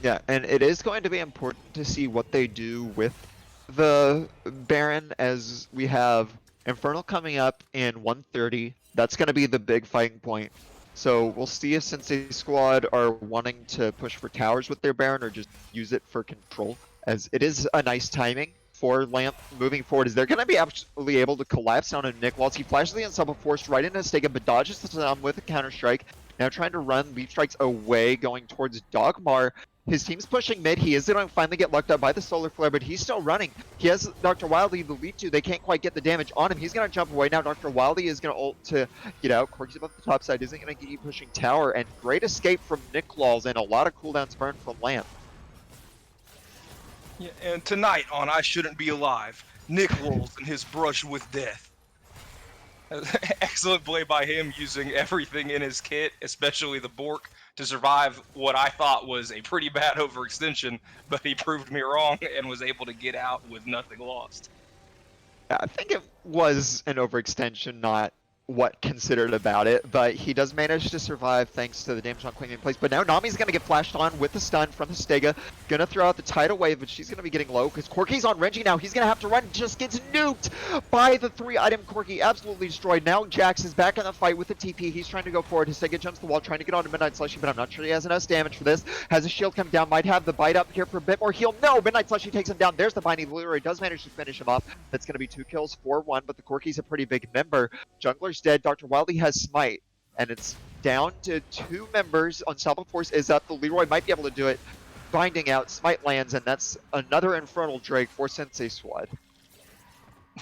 Yeah, and it is going to be important to see what they do with the Baron, as we have Infernal coming up in 1:30. That's going to be the big fighting point. So we'll see if Sensei Squad are wanting to push for towers with their Baron or just use it for control, as it is a nice timing for Lamp moving forward. Is they're going to be absolutely able to collapse down on Nick Waltz. He flashes the Unstoppable Force right into Stega, but dodges the stun with a counter strike. Now trying to run Leaf Strikes away, going towards Dogmar. His team's pushing mid. He is going to finally get lucked up by the Solar Flare, but he's still running. He has Dr. Wildly to lead to. They can't quite get the damage on him. He's going to jump away. Now Dr. Wildly is going to ult to get out. Corky's above the top side. Isn't going to keep pushing tower. And great escape from Nick Claws and a lot of cooldowns burned from Lamp. Yeah, and tonight on I Shouldn't Be Alive, Nick rolls in his brush with death. Excellent play by him, using everything in his kit, especially the Bork, to survive what I thought was a pretty bad overextension, but he proved me wrong and was able to get out with nothing lost. I think it was an overextension, not what considered about it, but he does manage to survive thanks to the damage on Queen in place. But now Nami's going to get flashed on with the stun from the Stega. Going to throw out the tidal wave, but she's going to be getting low because Corky's on Renji now. He's going to have to run. Just gets nuked by the 3-item Corky. Absolutely destroyed. Now Jax is back in the fight with the TP. He's trying to go forward. His Stega jumps the wall, trying to get onto Midnight Slushy, but I'm not sure he has enough damage for this. Has a shield come down. Might have the bite up here for a bit more heal. No! Midnight Slushy takes him down. There's the binding. Leroy does manage to finish him off. That's going to be 2 kills, 4-1, but the Corky's a pretty big member. Jungler's dead. Dr. Wildly has Smite, and it's down to 2 members. Unstoppable Force is up. The Leroy might be able to do it. Binding out, Smite lands, and that's another Infernal Drake for Sensei Squad.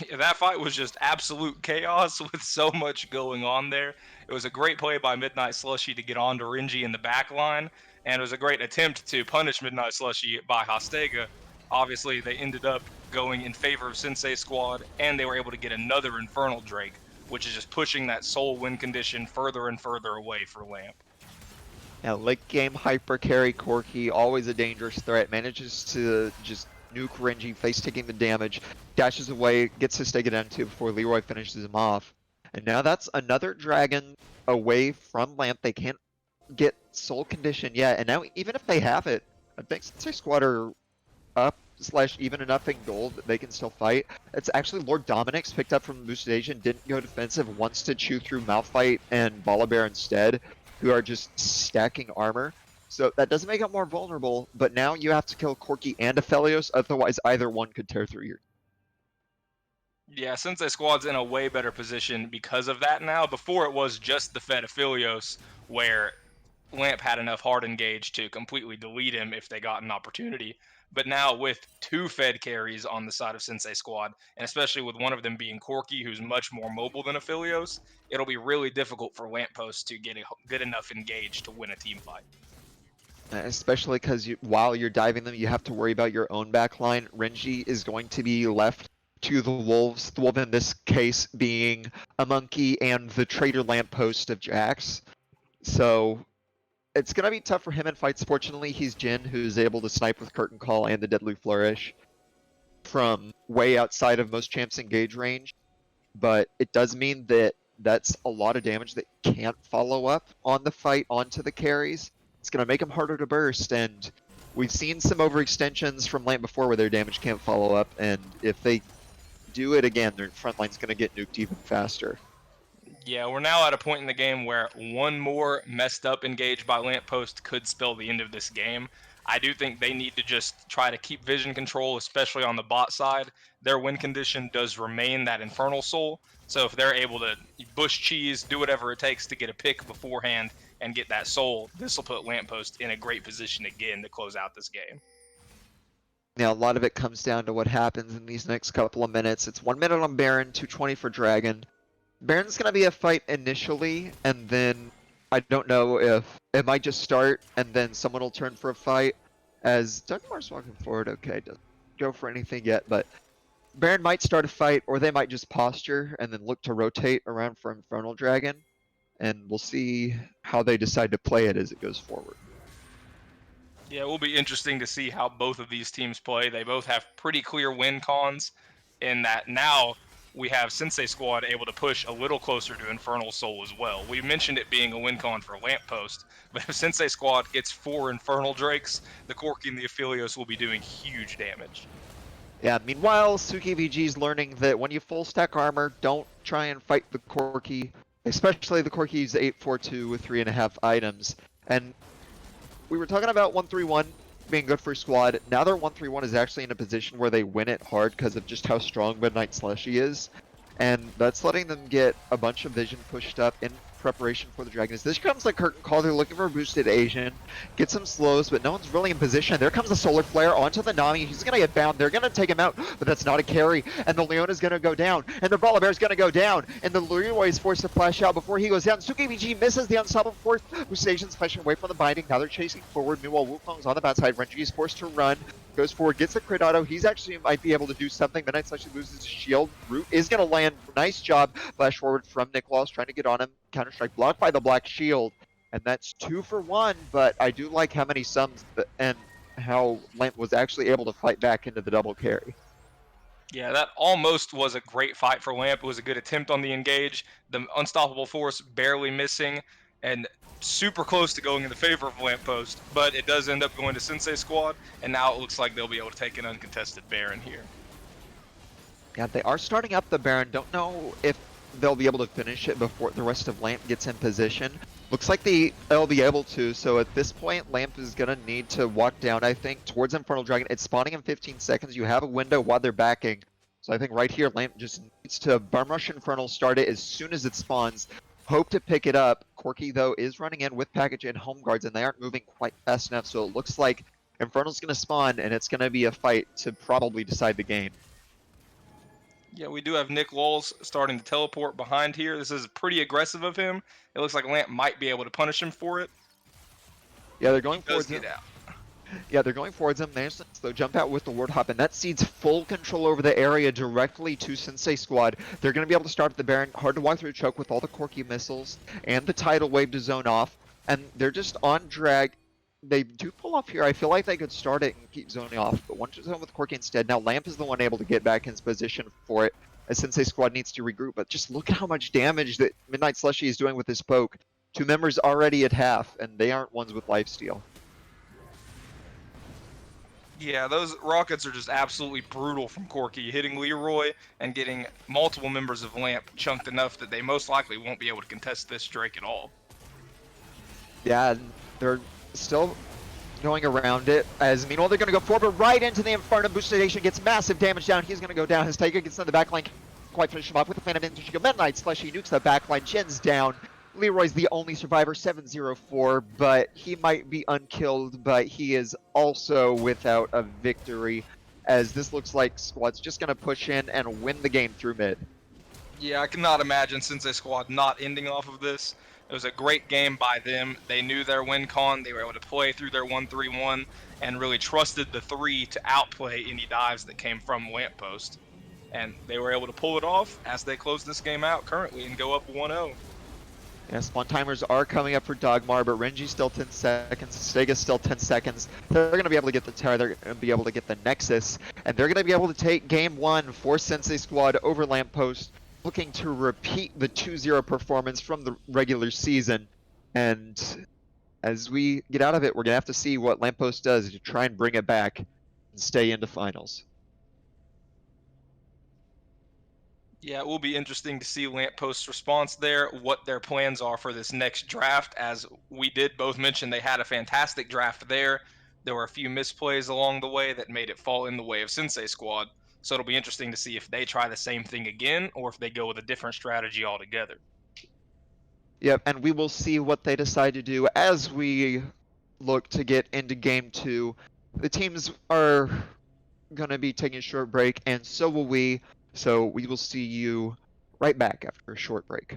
Yeah, that fight was just absolute chaos with so much going on there. It was a great play by Midnight Slushy to get on to Renji in the back line, and it was a great attempt to punish Midnight Slushy by Hostega. Obviously, they ended up going in favor of Sensei Squad, and they were able to get another Infernal Drake, which is just pushing that soul win condition further and further away for Lamp. Now, late game hyper carry Corki, always a dangerous threat, manages to just nuke Renji, face taking the damage, dashes away, gets his take it down too before Leroy finishes him off. And now that's another dragon away from Lamp. They can't get soul condition yet, and now even if they have it, I think since their squad are up / even enough in gold that they can still fight. It's actually Lord Dominic's picked up from the boosted Asian, didn't go defensive, wants to chew through Malphite and Volibear instead, who are just stacking armor. So that doesn't make it more vulnerable, but now you have to kill Corki and Aphelios, otherwise either one could tear through your... Yeah, Sensei Squad's in a way better position because of that now. Before it was just the Fed Aphelios, where Lamp had enough hard engage to completely delete him if they got an opportunity. But now with 2 Fed carries on the side of Sensei Squad, and especially with one of them being Corki, who's much more mobile than Aphelios, it'll be really difficult for Lamppost to get a good enough engage to win a team fight. Especially because while you're diving them, you have to worry about your own backline. Renji is going to be left to the wolves. The wolf in this case being a monkey and the traitor lamppost of Jax. So it's going to be tough for him in fights. Fortunately, he's Jin, who's able to snipe with Curtain Call and the Deadly Flourish from way outside of most champs' engage range. But it does mean that that's a lot of damage that can't follow up on the fight onto the carries. It's going to make them harder to burst, and we've seen some overextensions from Lamp before where their damage can't follow up, and if they do it again, their front line's going to get nuked even faster. Yeah, we're now at a point in the game where one more messed up engage by Lamppost could spell the end of this game. I do think they need to just try to keep vision control, especially on the bot side. Their win condition does remain that Infernal Soul, so if they're able to bush cheese, do whatever it takes to get a pick beforehand and get that soul, this will put Lamppost in a great position again to close out this game. Now, a lot of it comes down to what happens in these next couple of minutes. It's 1 minute on Baron, 220 for Dragon. Baron's going to be a fight initially, and then I don't know if it might just start, and then someone will turn for a fight. As Dugmar's walking forward, okay, doesn't go for anything yet, but Baron might start a fight, or they might just posture and then look to rotate around for Infernal Dragon, and we'll see how they decide to play it as it goes forward. Yeah, it will be interesting to see how both of these teams play. They both have pretty clear win cons in that now we have Sensei Squad able to push a little closer to Infernal Soul as well. We mentioned it being a win con for Lamppost, but if Sensei Squad gets 4 Infernal Drakes, the Corki and the Aphelios will be doing huge damage. Yeah, meanwhile, Suki VG's learning that when you full stack armor, don't try and fight the Corki, especially the Corki's 842 with 3.5 items. And we were talking about 131 being good for squad. Now their 131 is actually in a position where they win it hard because of just how strong Midnight Slushy is. And that's letting them get a bunch of vision pushed up in preparation for the Dragons. This comes like Curtain Call. They're looking for a boosted Asian. Get some slows, but no one's really in position. There comes the Solar Flare onto the Nami. He's going to get bound. They're going to take him out, but that's not a carry. And the Leona's going to go down. And the Volibear's going to go down. And the Leroy is forced to flash out before he goes down. Suki VG misses the unstoppable force. Boosted Asian's flashing away from the binding. Now they're chasing forward. Meanwhile, Wukong's on the backside. Renji is forced to run. Goes forward, gets a crit auto. He's actually might be able to do something. Midnight Slash loses his shield. Root is going to land. Nice job. Flash forward from Nicholas, trying to get on him. Counter-strike blocked by the Black Shield. And that's 2 for 1, but I do like how many sums and how Lamp was actually able to fight back into the double carry. Yeah, that almost was a great fight for Lamp. It was a good attempt on the engage. The unstoppable force barely missing, and super close to going in the favor of Lamppost, but it does end up going to Sensei Squad, and now it looks like they'll be able to take an uncontested Baron here. Yeah, they are starting up the Baron. Don't know if they'll be able to finish it before the rest of Lamp gets in position. Looks like they'll be able to, so at this point, Lamp is going to need to walk down, I think, towards Infernal Dragon. It's spawning in 15 seconds. You have a window while they're backing. So I think right here, Lamp just needs to Bum Rush Infernal, start it as soon as it spawns. Hope to pick it up. Corki, though, is running in with package and home guards, and they aren't moving quite fast enough, so it looks like Infernal's going to spawn, and it's going to be a fight to probably decide the game. Yeah, we do have Nick Lowell's starting to teleport behind here. This is pretty aggressive of him. It looks like Lamp might be able to punish him for it. Yeah, they're going towards him. Yeah, they're going towards him. Managed to though jump out with the Ward Hop, and that cedes full control over the area directly to Sensei Squad. They're going to be able to start the Baron. Hard to walk through choke with all the Corki missiles and the Tidal Wave to zone off. and they're just on drag. They do pull off here. I feel like they could start it and keep zoning off, but once zone with Corky instead. Now Lamp is the one able to get back in his position for it, as Sensei Squad needs to regroup. But just look at how much damage that Midnight Slushy is doing with his poke. 2 members already at half, and they aren't ones with lifesteal. Yeah, those rockets are just absolutely brutal from Corky, hitting Leroy and getting multiple members of Lamp chunked enough that they most likely won't be able to contest this Drake at all. Yeah, and they're still going around it, as meanwhile they're going to go forward, but right into the Inferno Booster Station, gets massive damage down. He's going to go down. His Tiger gets in the backline, quite finish him off with the Phantom Ninja. Midnight Slushy nukes the backline, Jen's down. Leroy's the only survivor, 704, but he might be unkilled, but he is also without a victory, as this looks like Squad's just going to push in and win the game through mid. Yeah, I cannot imagine Sensei Squad not ending off of this. It was a great game by them. They knew their win con. They were able to play through their 1-3-1 and really trusted the 3 to outplay any dives that came from Lamppost. And they were able to pull it off as they close this game out currently and go up 1-0. Yeah, spawn timers are coming up for Dogmar, but Renji's still 10 seconds, Stega's still 10 seconds. They're going to be able to get the tower, they're going to be able to get the Nexus, and they're going to be able to take game 1 for Sensei Squad over Lamppost, looking to repeat the 2-0 performance from the regular season. And as we get out of it, we're going to have to see what Lamppost does to try and bring it back and stay into finals. Yeah, it will be interesting to see Lamppost's response there, what their plans are for this next draft. As we did both mention, they had a fantastic draft there. There were a few misplays along the way that made it fall in the way of Sensei Squad. So it'll be interesting to see if they try the same thing again or if they go with a different strategy altogether. Yep, and we will see what they decide to do as we look to get into game 2. The teams are going to be taking a short break, and so will we. So we will see you right back after a short break.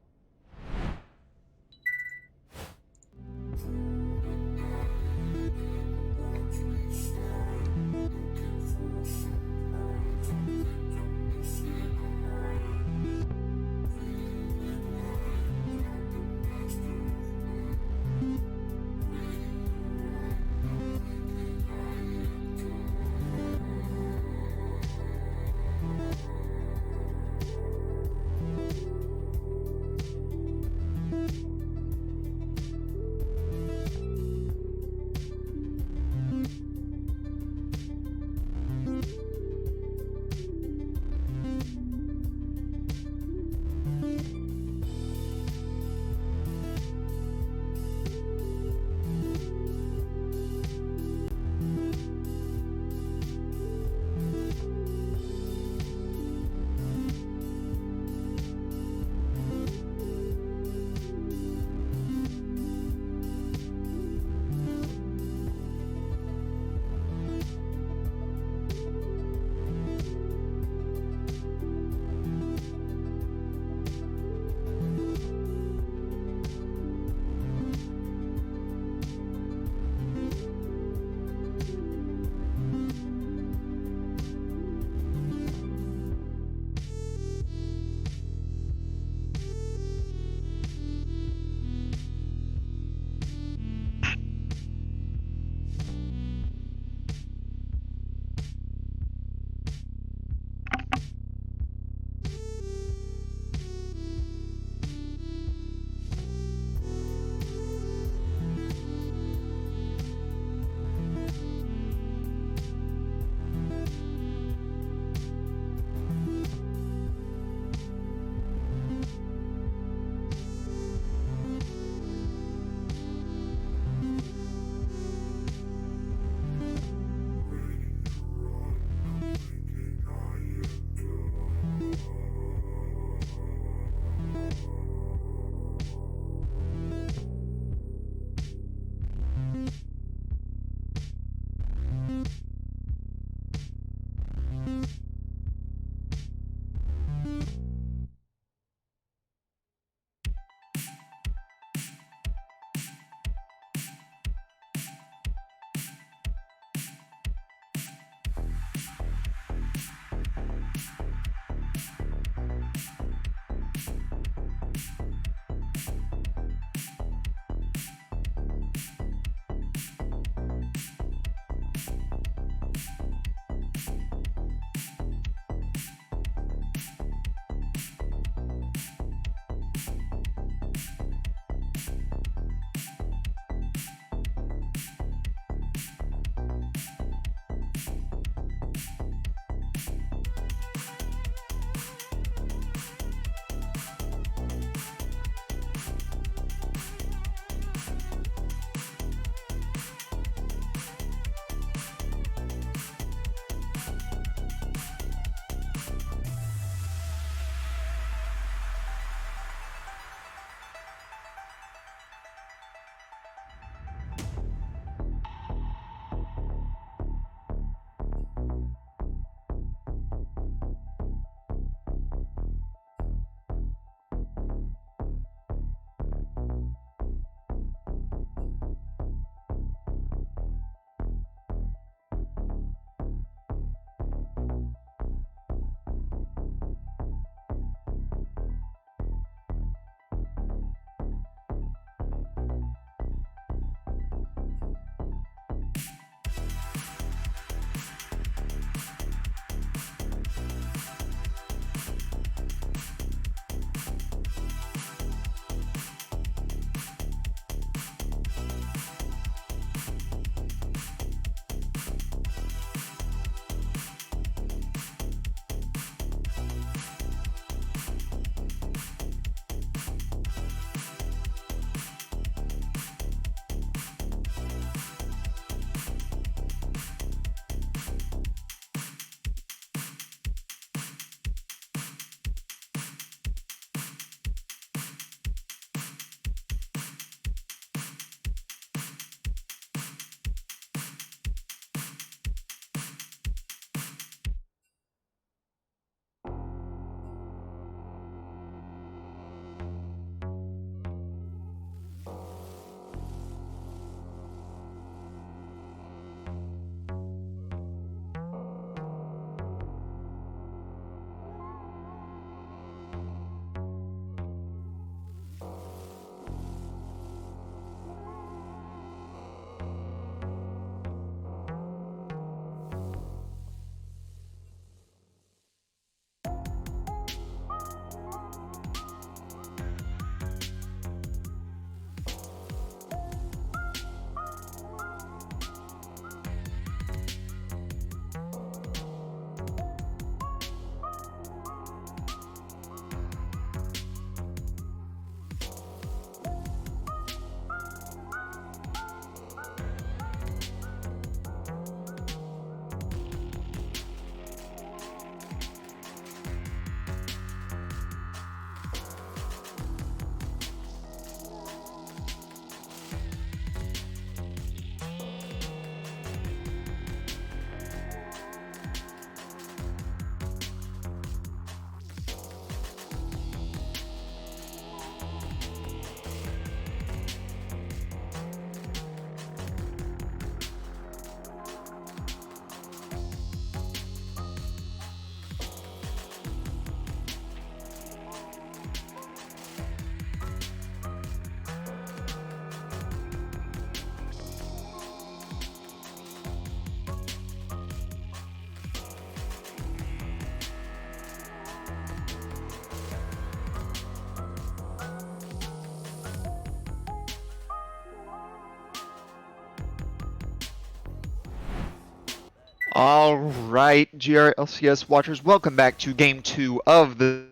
All right, GRLCS watchers, welcome back to Game 2 of the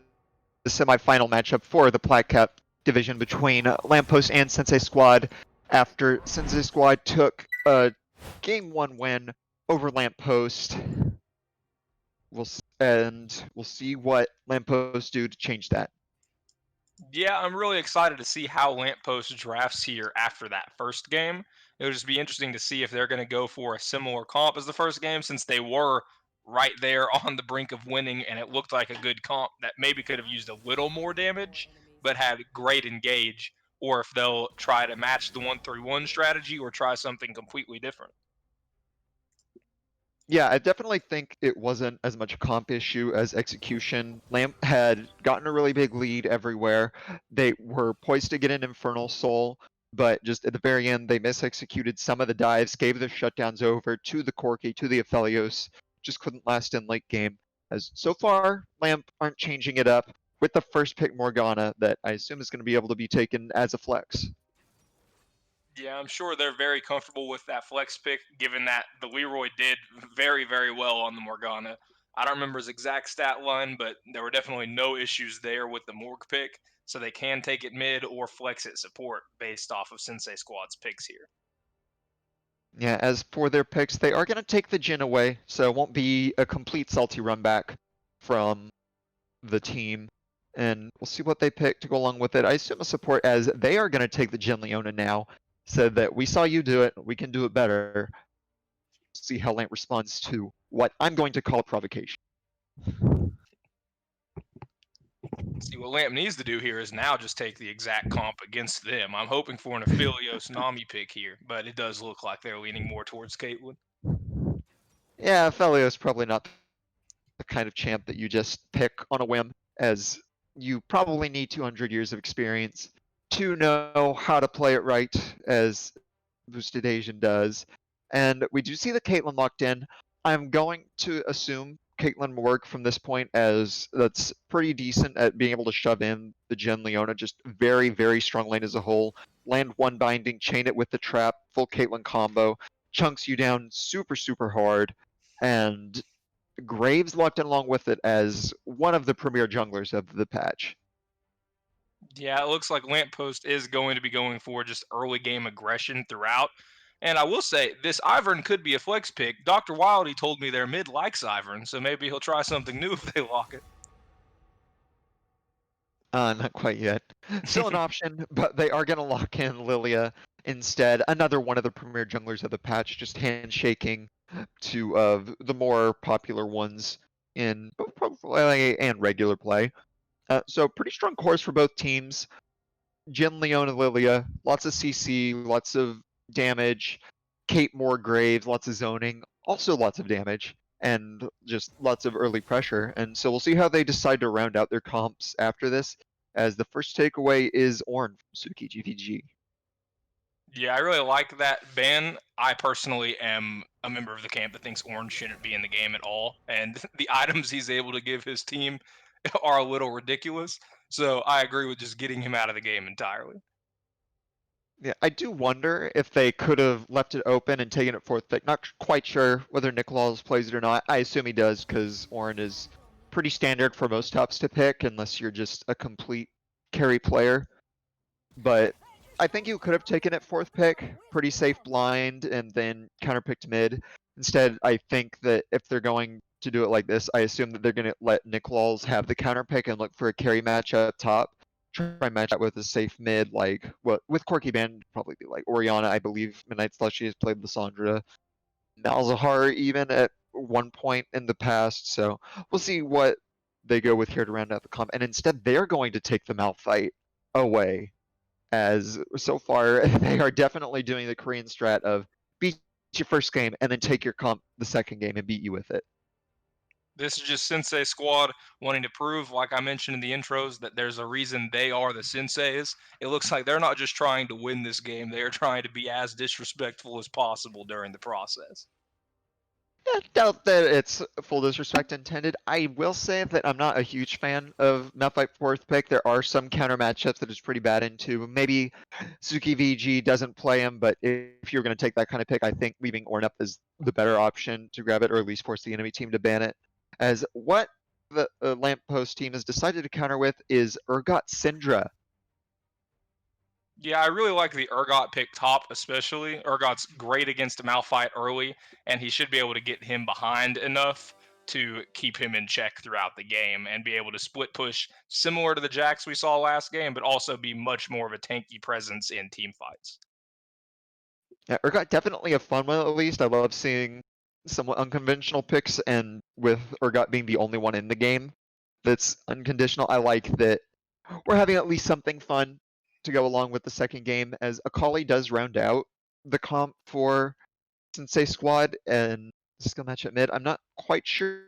semifinal matchup for the Plat Cap division between Lamppost and Sensei Squad after Sensei Squad took a Game 1 win over Lamppost. We'll see what Lamppost do to change that. Yeah, I'm really excited to see how Lamppost drafts here after that first game. It'll just be interesting to see if they're going to go for a similar comp as the first game, since they were right there on the brink of winning, and it looked like a good comp that maybe could have used a little more damage, but had great engage, or if they'll try to match the 1-3-1 strategy or try something completely different. Yeah, I definitely think it wasn't as much a comp issue as execution. Lamp had gotten a really big lead everywhere. They were poised to get an Infernal Soul, but just at the very end, they misexecuted some of the dives, gave the shutdowns over to the Corki, to the Aphelios, just couldn't last in late game. As so far, Lamp aren't changing it up with the first pick Morgana that I assume is going to be able to be taken as a flex. Yeah, I'm sure they're very comfortable with that flex pick, given that the Leroy did very, very well on the Morgana. I don't remember his exact stat line, but there were definitely no issues there with the Morg pick, so they can take it mid or flex it support based off of Sensei Squad's picks here. Yeah, as for their picks, they are going to take the Jin away, so it won't be a complete salty run back from the team. And we'll see what they pick to go along with it. I assume a support as they are going to take the Jin Leona now. Said that we saw you do it, we can do it better. See how Lant responds to what I'm going to call provocation. See, what Lamp needs to do here is now just take the exact comp against them. I'm hoping for an Aphelios Nami pick here, but it does look like they're leaning more towards Caitlyn. Yeah, Felio is probably not the kind of champ that you just pick on a whim, as you probably need 200 years of experience to know how to play it right, as Boosted Asian does. And we do see the Caitlyn locked in. I'm going to assume Caitlyn will work from this point, as that's pretty decent at being able to shove in the Jen Leona, just very, very strong lane as a whole. Land one binding, chain it with the trap, full Caitlyn combo, chunks you down super, super hard, and Graves locked in along with it as one of the premier junglers of the patch. Yeah, it looks like Lamppost is going to be going for just early game aggression throughout. And I will say, this Ivern could be a flex pick. Dr. Wildy told me their mid likes Ivern, so maybe he'll try something new if they lock it. Not quite yet. Still an option, but they are going to lock in Lilia instead. Another one of the premier junglers of the patch, just handshaking two of the more popular ones in both pro play and regular play. So pretty strong course for both teams. Jin, Leona, Lilia, lots of CC, lots of damage. Kate Moore Graves, lots of zoning, also lots of damage, and just lots of early pressure. And so we'll see how they decide to round out their comps after this, as the first takeaway is Ornn from Suki GVG. Yeah, I really like that ban. I personally am a member of the camp that thinks Orange shouldn't be in the game at all, and the items he's able to give his team are a little ridiculous. So I agree with just getting him out of the game entirely. Yeah, I do wonder if they could have left it open and taken it fourth pick. Not quite sure whether Nicolaus plays it or not. I assume he does, because Ornn is pretty standard for most tops to pick, unless you're just a complete carry player. But I think you could have taken it fourth pick, pretty safe blind, and then counterpicked mid. Instead, I think that if they're going to do it like this, I assume that they're going to let Nick Walls have the counter pick and look for a carry match up top. Try and match that with a safe mid, like what with Corky Band, probably be like Oriana, I believe. Midnight Slushy has played Lissandra, Malzahar even at one point in the past. So we'll see what they go with here to round out the comp. And instead, they're going to take the Malphite away, as so far they are definitely doing the Korean strat of beat your first game and then take your comp the second game and beat you with it. This is just Sensei Squad wanting to prove, like I mentioned in the intros, that there's a reason they are the Senseis. It looks like they're not just trying to win this game, they are trying to be as disrespectful as possible during the process. I doubt that it's full disrespect intended. I will say that I'm not a huge fan of Malphite fourth pick. There are some counter matchups that is pretty bad into. Maybe Suki VG doesn't play him, but if you're going to take that kind of pick, I think leaving Orn up is the better option to grab it, or at least force the enemy team to ban it. As what the Lamppost team has decided to counter with is Urgot Syndra. Yeah, I really like the Urgot pick top, especially. Urgot's great against Malphite early, and he should be able to get him behind enough to keep him in check throughout the game and be able to split push similar to the Jax we saw last game, but also be much more of a tanky presence in team fights. Yeah, Urgot definitely a fun one at least. I love seeing somewhat unconventional picks, and with Urgot being the only one in the game that's unconditional, I like that we're having at least something fun to go along with the second game, as Akali does round out the comp for Sensei Squad and skill match at mid. I'm not quite sure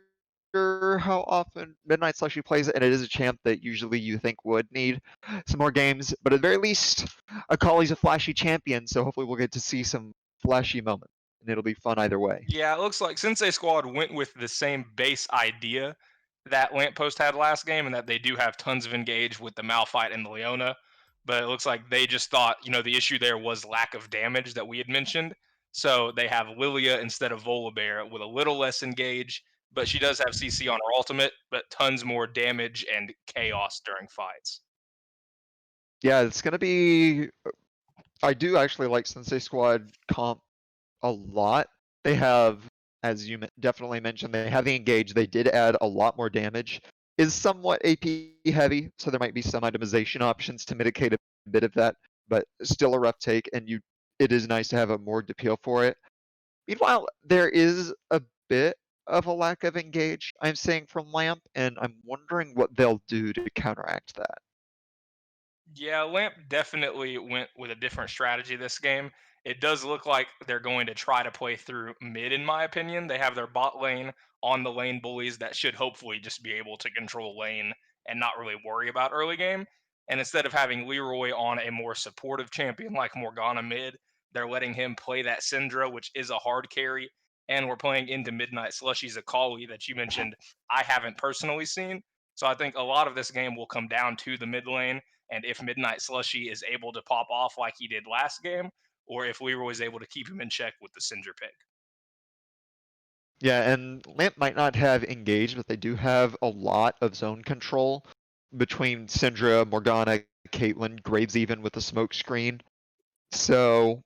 how often Midnight Slushy plays it, and it is a champ that usually you think would need some more games, but at the very least, Akali's a flashy champion, so hopefully we'll get to see some flashy moments, and it'll be fun either way. Yeah, it looks like Sensei Squad went with the same base idea that Lamppost had last game, and that they do have tons of engage with the Malphite and the Leona. But it looks like they just thought, the issue there was lack of damage that we had mentioned. So they have Lilia instead of Volibear with a little less engage, but she does have CC on her ultimate, but tons more damage and chaos during fights. Yeah, it's gonna be. I do actually like Sensei Squad comp a lot. They have, as you definitely mentioned, they have the engage. They did add a lot more damage. Is somewhat AP heavy, so there might be some itemization options to mitigate a bit of that, but still a rough take. And it is nice to have a more appeal for it. Meanwhile, there is a bit of a lack of engage, I'm saying, from Lamp, and I'm wondering what they'll do to counteract that. Yeah, Lamp definitely went with a different strategy this game. It does look like they're going to try to play through mid, in my opinion. They have their bot lane on the lane bullies that should hopefully just be able to control lane and not really worry about early game. And instead of having Leroy on a more supportive champion like Morgana mid, they're letting him play that Syndra, which is a hard carry. And we're playing into Midnight Slushy's Akali that you mentioned I haven't personally seen. So I think a lot of this game will come down to the mid lane, and if Midnight Slushy is able to pop off like he did last game, or if Leroy is able to keep him in check with the Cinder pick. Yeah, and Lamp might not have engaged, but they do have a lot of zone control between Syndra, Morgana, Caitlyn, Graves even with the smoke screen. So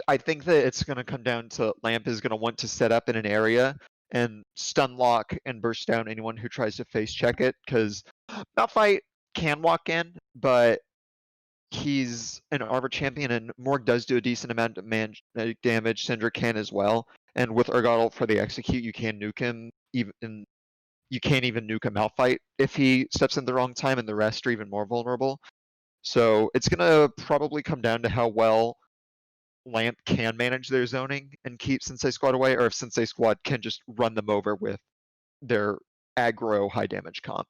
I think that it's going to come down to Lamp is going to want to set up in an area and stun lock and burst down anyone who tries to face check it, because Malphite can walk in, but he's an armor champion, and Morg does do a decent amount of damage. Syndra can as well, and with Urgot ult for the execute, you can nuke him. Even you can't even nuke a Malphite if he steps in the wrong time, and the rest are even more vulnerable. So it's gonna probably come down to how well Lamp can manage their zoning and keep Sensei Squad away, or if Sensei Squad can just run them over with their aggro high damage comp.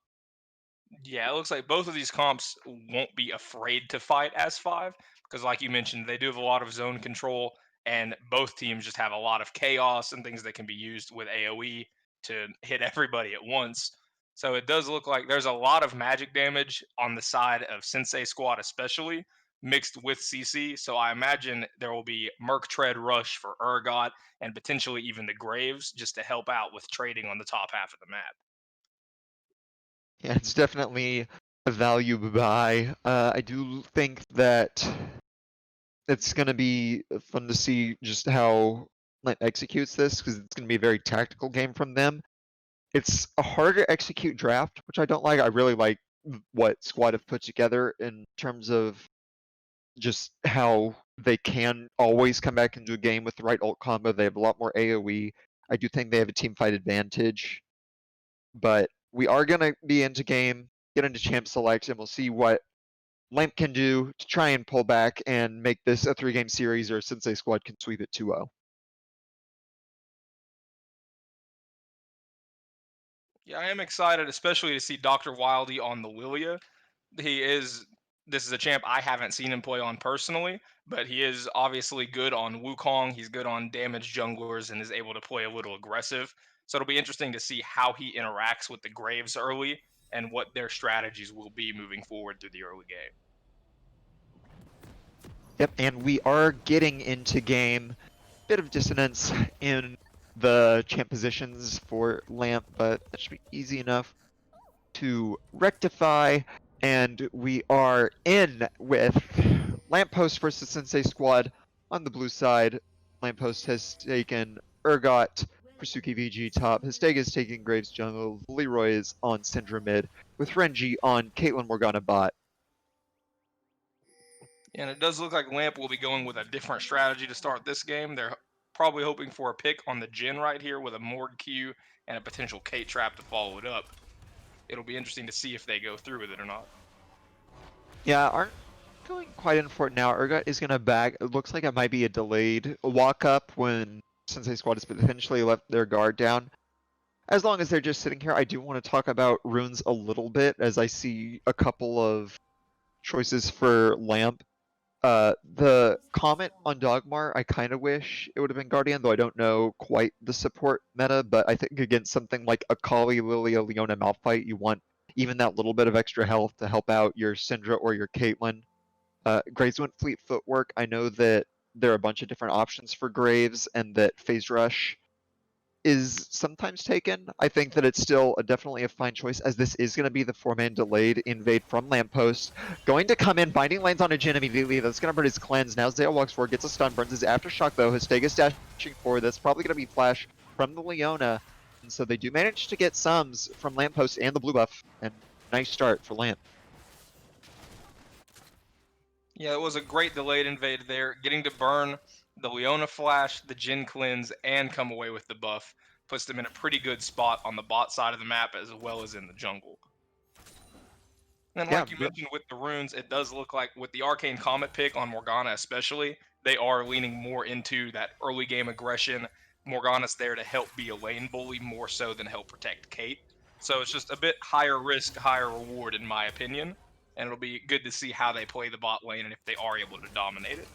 Yeah, it looks like both of these comps won't be afraid to fight as five because, like you mentioned, they do have a lot of zone control, and both teams just have a lot of chaos and things that can be used with AoE to hit everybody at once. So it does look like there's a lot of magic damage on the side of Sensei Squad, especially mixed with CC. So I imagine there will be Merc Tread Rush for Urgot and potentially even the Graves just to help out with trading on the top half of the map. Yeah, it's definitely a value buy. I do think that it's going to be fun to see just how Lamp executes this, because it's going to be a very tactical game from them. It's a harder to execute draft, which I don't like. I really like what Squad have put together in terms of just how they can always come back into a game with the right ult combo. They have a lot more AoE. I do think they have a team fight advantage, but we are going to be into game, get into champ selects, and we'll see what Lamp can do to try and pull back and make this a 3-game series, or Sensei Squad can sweep it 2-0. Yeah, I am excited, especially to see Dr. Wildy on the Lilia. He is this is a champ I haven't seen him play on personally, but he is obviously good on Wukong. He's good on damaged junglers and is able to play a little aggressive. So it'll be interesting to see how he interacts with the Graves early and what their strategies will be moving forward through the early game. Yep, and we are getting into game. Bit of dissonance in the champ positions for Lamp, but that should be easy enough to rectify. And we are in with Lamppost versus Sensei Squad on the blue side. Lamppost has taken Urgot for Suki VG top. Histega is taking Graves jungle. Leroy is on Syndra mid, with Renji on Caitlyn Morgana bot. And it does look like Lamp will be going with a different strategy to start this game. They're probably hoping for a pick on the Jhin right here with a Morg Q and a potential Kate trap to follow it up. It'll be interesting to see if they go through with it or not. Yeah, aren't going quite in for it now. Urgot is going to back. It looks like it might be a delayed walk up when Sensei Squad has potentially left their guard down. As long as they're just sitting here, I do want to talk about runes a little bit, as I see a couple of choices for Lamp. The comment on Dogmar, I kind of wish it would have been Guardian, though I don't know quite the support meta, but I think against something like a Kali, Lilia, Leona Malphite, you want even that little bit of extra health to help out your Syndra or your Caitlyn. Graves went Fleet Footwork. I know that there are a bunch of different options for Graves, and that Phase Rush is sometimes taken. I think that it's still definitely a fine choice, as this is going to be the 4-man delayed invade from Lamppost. Going to come in, binding lanes on a Jhin immediately. That's going to burn his cleanse. Now Zale walks forward, gets a stun, burns his Aftershock though. Histega's dashing forward. That's probably going to be flash from the Leona. And so they do manage to get sums from Lamppost and the blue buff. And nice start for Lamp. Yeah, it was a great delayed invade there. Getting to burn the Leona flash, the Jhin cleanse, and come away with the buff puts them in a pretty good spot on the bot side of the map as well as in the jungle. And like you mentioned with the runes, it does look like with the Arcane Comet pick on Morgana especially, they are leaning more into that early game aggression. Morgana's there to help be a lane bully more so than help protect Kate. So it's just a bit higher risk, higher reward in my opinion. And it'll be good to see how they play the bot lane and if they are able to dominate it.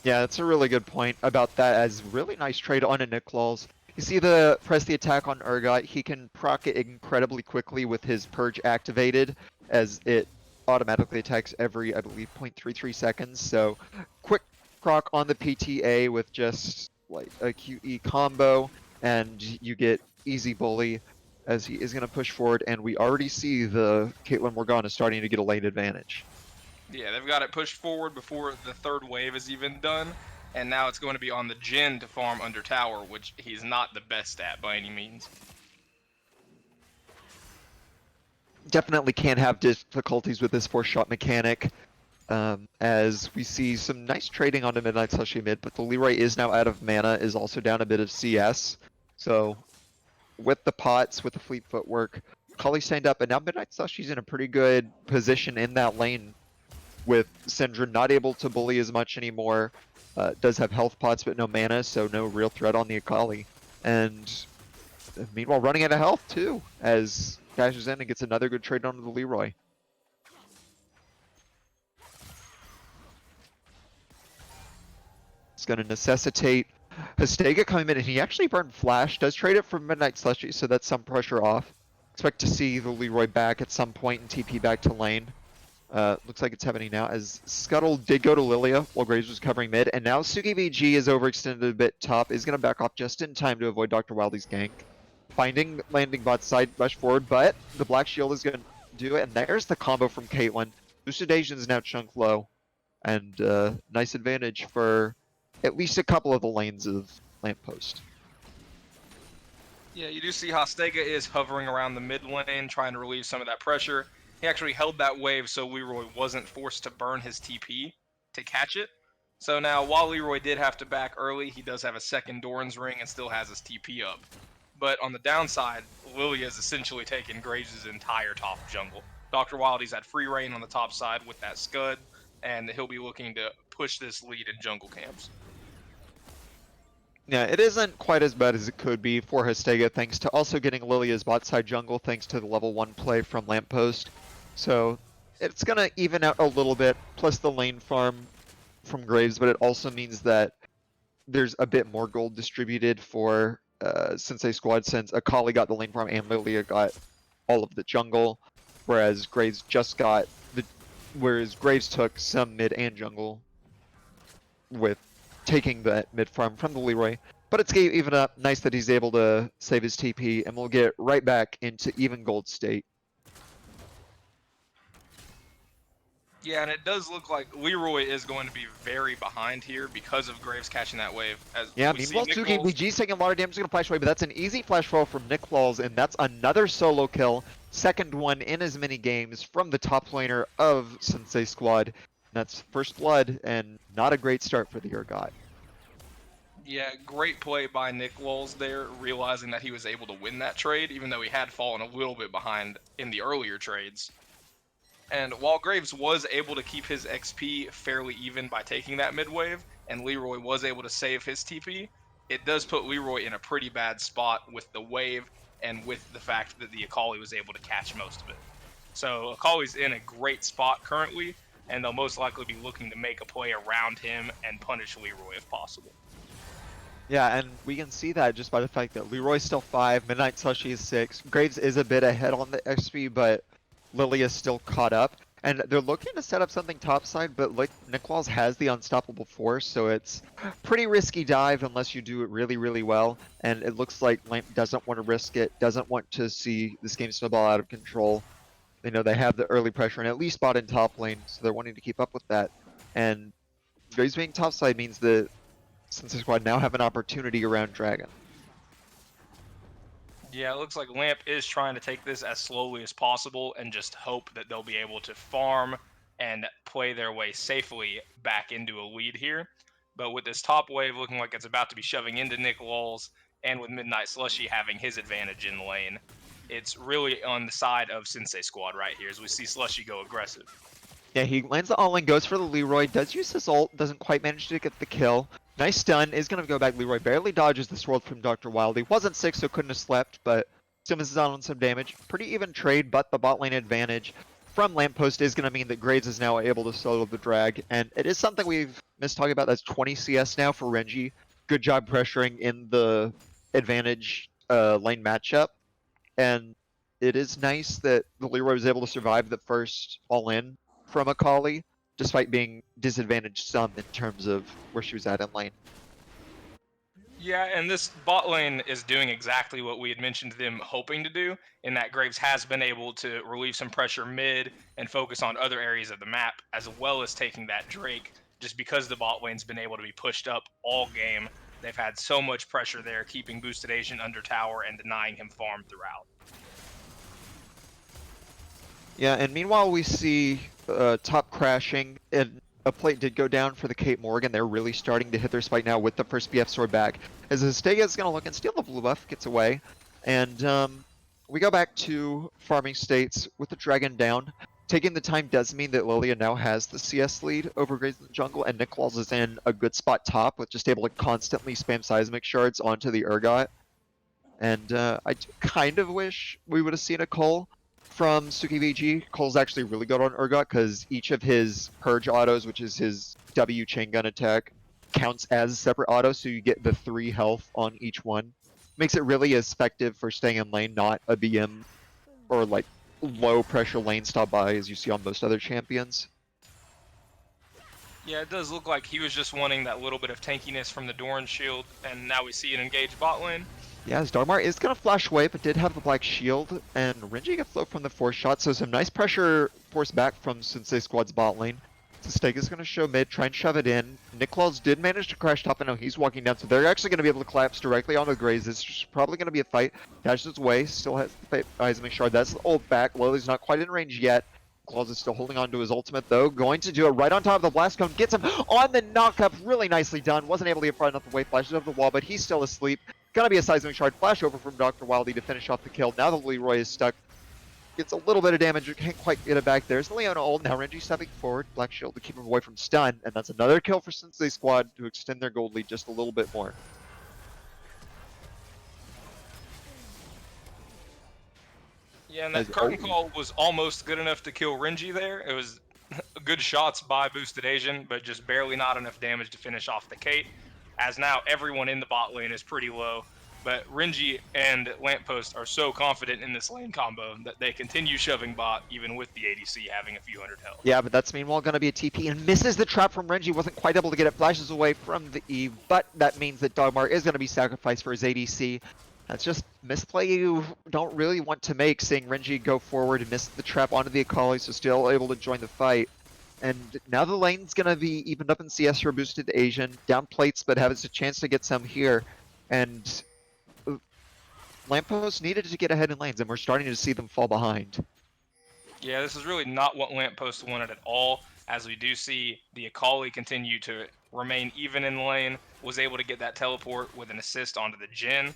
Yeah, that's a really good point about that, as really nice trade on a Niklaus. You see the press the attack on Urgot, he can proc it incredibly quickly with his Purge activated, as it automatically attacks every, I believe, 0.33 seconds. So quick proc on the PTA with just like a QE combo, and you get easy bully as he is going to push forward, and we already see the Caitlyn Morgana starting to get a lane advantage. Yeah, they've got it pushed forward before the third wave is even done, and now it's going to be on the Jhin to farm under tower, which he's not the best at by any means. Definitely can have difficulties with this 4-shot mechanic, as we see some nice trading onto Midnight Slushy mid, but the Leroy is now out of mana, is also down a bit of CS, so with the pots, with the Fleet Footwork, Kali stand up, and now Midnight Slushy's in a pretty good position in that lane, with Syndra not able to bully as much anymore. Does have health pots but no mana, so no real threat on the Akali. And meanwhile running out of health too, as dashes in and gets another good trade onto the Leroy. It's going to necessitate Histega coming in, and he actually burned Flash, does trade it for Midnight Slushy, so that's some pressure off. Expect to see the Leroy back at some point and TP back to lane. Looks like it's happening now, as Scuttle did go to Lilia while Graves was covering mid, and now Suki VG is overextended a bit top, is going to back off just in time to avoid Dr. Wildey's gank. Finding landing bot side, rush forward, but the Black Shield is going to do it, and there's the combo from Caitlyn. Elucidation is now chunk low, and nice advantage for at least a couple of the lanes of Lamppost. Yeah, you do see Hostega is hovering around the mid lane, trying to relieve some of that pressure. He actually held that wave so Leroy wasn't forced to burn his TP to catch it. So now, while Leroy did have to back early, he does have a second Doran's Ring and still has his TP up. But on the downside, Lilia is essentially taking Graves' entire top jungle. Dr. Wildey's had free reign on the top side with that Scud, and he'll be looking to push this lead in jungle camps. Yeah, it isn't quite as bad as it could be for Histega, thanks to also getting Lilia's bot side jungle, thanks to the level 1 play from Lamppost. So it's gonna even out a little bit, plus the lane farm from Graves, but it also means that there's a bit more gold distributed for Sensei Squad, since Akali got the lane farm and Lilia got all of the jungle, whereas Graves took some mid and jungle with taking that mid farm from the Leroy. But it's even up. Nice that he's able to save his TP, and we'll get right back into even gold state. Yeah, and it does look like Leroy is going to be very behind here because of Graves catching that wave. As Yeah, we see meanwhile, Nick Suki Walls- BG's taking a lot of damage, going to flash away, but that's an easy flash fall from Nick Walls, and that's another solo kill. Second one in as many games from the top laner of Sensei Squad. That's first blood, and not a great start for the Urgot. Yeah, great play by Nick Walls there, realizing that he was able to win that trade, even though he had fallen a little bit behind in the earlier trades. And while Graves was able to keep his XP fairly even by taking that mid wave, and Leroy was able to save his TP, it does put Leroy in a pretty bad spot with the wave and with the fact that the Akali was able to catch most of it. So Akali's in a great spot currently, and they'll most likely be looking to make a play around him and punish Leroy if possible. Yeah, and we can see that just by the fact that Leroy's still 5, Midnight Slushy is 6. Graves is a bit ahead on the XP, but Lily is still caught up. And they're looking to set up something topside, but like Nick Walls has the unstoppable force, so it's pretty risky dive unless you do it really, really well. And it looks like Lamp doesn't want to risk it, doesn't want to see this game snowball out of control. They know they have the early pressure and at least bot in top lane, so they're wanting to keep up with that. And Graves being topside means that Sensei Squad now have an opportunity around Dragon. Yeah, it looks like Lamp is trying to take this as slowly as possible and just hope that they'll be able to farm and play their way safely back into a lead here. But with this top wave looking like it's about to be shoving into Nick Walls, and with Midnight Slushy having his advantage in lane, it's really on the side of Sensei Squad right here as we see Slushy go aggressive. Yeah, he lands the all-in, goes for the Leroy, does use his ult, doesn't quite manage to get the kill. Nice stun, is going to go back. Leroy barely dodges the sword from Dr. Wild. He wasn't 6, so couldn't have slept, but still misses out on some damage. Pretty even trade, but the bot lane advantage from Lamppost is going to mean that Graves is now able to solo the drag, and it is something we've missed talking about. That's 20 CS now for Renji. Good job pressuring in the advantage lane matchup, and it is nice that the Leroy was able to survive the first all-in from Akali, despite being disadvantaged some in terms of where she was at in lane. Yeah, and this bot lane is doing exactly what we had mentioned them hoping to do, in that Graves has been able to relieve some pressure mid and focus on other areas of the map, as well as taking that Drake, just because the bot lane's been able to be pushed up all game. They've had so much pressure there, keeping Boosted Agent under tower and denying him farm throughout. Yeah, and meanwhile we see top crashing, and a plate did go down for the Kate Morgan. They're really starting to hit their spike now with the first BF sword back. As Astega is going to look and steal the blue buff, gets away. And we go back to farming states with the dragon down. Taking the time does mean that Lilia now has the CS lead over Graves in the jungle, and Nick Walls is in a good spot top with just able to constantly spam seismic shards onto the Urgot. And I kind of wish we would have seen a Cole from Suki VG. Cole's actually really good on Urgot because each of his Purge autos, which is his W chain gun attack, counts as a separate auto, so you get the 3 health on each one. Makes it really effective for staying in lane, not a BM or like low pressure lane stop by as you see on most other champions. Yeah, it does look like he was just wanting that little bit of tankiness from the Doran shield, and now we see an engaged bot lane. Yeah, as Darmar is going to flash away, but did have the black shield, and Renji get float from the force shot, so some nice pressure forced back from Sensei Squad's bot lane. Stega's going to show mid, try and shove it in. Niklaus did manage to crash top, and now he's walking down, so they're actually going to be able to collapse directly onto the Graves. This is probably going to be a fight. Dashes away, still has the seismic shard. That's the ult back. Lily's not quite in range yet. Claus is still holding on to his ultimate, though. Going to do it right on top of the blast cone. Gets him on the knockup. Really nicely done. Wasn't able to get far enough away. Flashes over the wall, but he's still asleep. Gonna be a seismic shard flash over from Dr. Wildy to finish off the kill. Now the Leroy is stuck. Gets a little bit of damage. Can't quite get it back. There's the Leona ult. Now Renji stepping forward. Black shield to keep him away from stun. And that's another kill for Sensei Squad to extend their gold lead just a little bit more. Yeah, and that curtain call was almost good enough to kill Renji there. It was good shots by Boosted Asian, but just barely not enough damage to finish off the Kate, as now everyone in the bot lane is pretty low. But Renji and Lamppost are so confident in this lane combo that they continue shoving bot even with the ADC having a few hundred health. Yeah, but that's meanwhile going to be a TP and misses the trap from Renji. Wasn't quite able to get it. Flashes away from the Eve, but that means that Dogmar is going to be sacrificed for his ADC. That's just misplay you don't really want to make, seeing Renji go forward and miss the trap onto the Akali, so still able to join the fight. And now the lane's going to be evened up in CS for Boosted Asian. Down plates, but has a chance to get some here. And Lamppost needed to get ahead in lanes, and we're starting to see them fall behind. Yeah, this is really not what Lamppost wanted at all, as we do see the Akali continue to remain even in lane, was able to get that teleport with an assist onto the Jhin,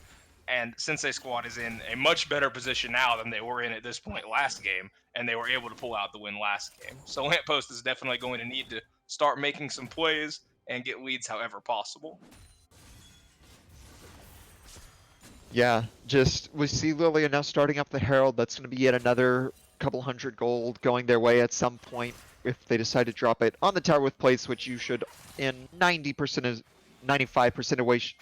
and Sensei Squad is in a much better position now than they were in at this point last game, and they were able to pull out the win last game. So Lamppost is definitely going to need to start making some plays and get leads however possible. Yeah, just we see Lilia now starting up the Herald. That's going to be yet another couple hundred gold going their way at some point if they decide to drop it on the tower with plates, which you should in 90% of 95% of ways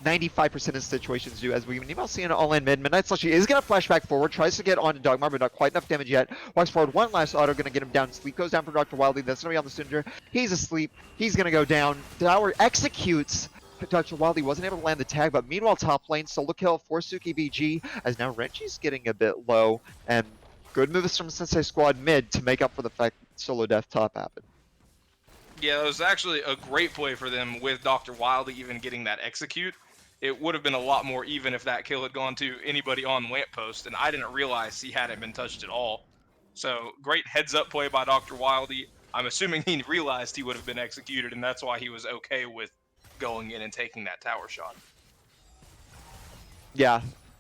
95% of situations do, as we meanwhile see an all-in mid. Midnight Slushy is going to flash back forward, tries to get onto Dogmar, but not quite enough damage yet. Walks forward, one last auto, going to get him down. Sleep goes down for Dr. Wildly, that's going to be on the Cinder. He's asleep, he's going to go down. Tower executes. Dr. Wildly wasn't able to land the tag, but meanwhile top lane, solo kill for Suki BG, as now Renji's getting a bit low, and good moves from Sensei Squad mid to make up for the fact that solo death top happened. Yeah, it was actually a great play for them with Dr. Wildly even getting that execute. It would have been a lot more even if that kill had gone to anybody on Lamppost, and I didn't realize he hadn't been touched at all. So, great heads-up play by Dr. Wildly. I'm assuming he realized he would have been executed, and that's why he was okay with going in and taking that tower shot. Yeah,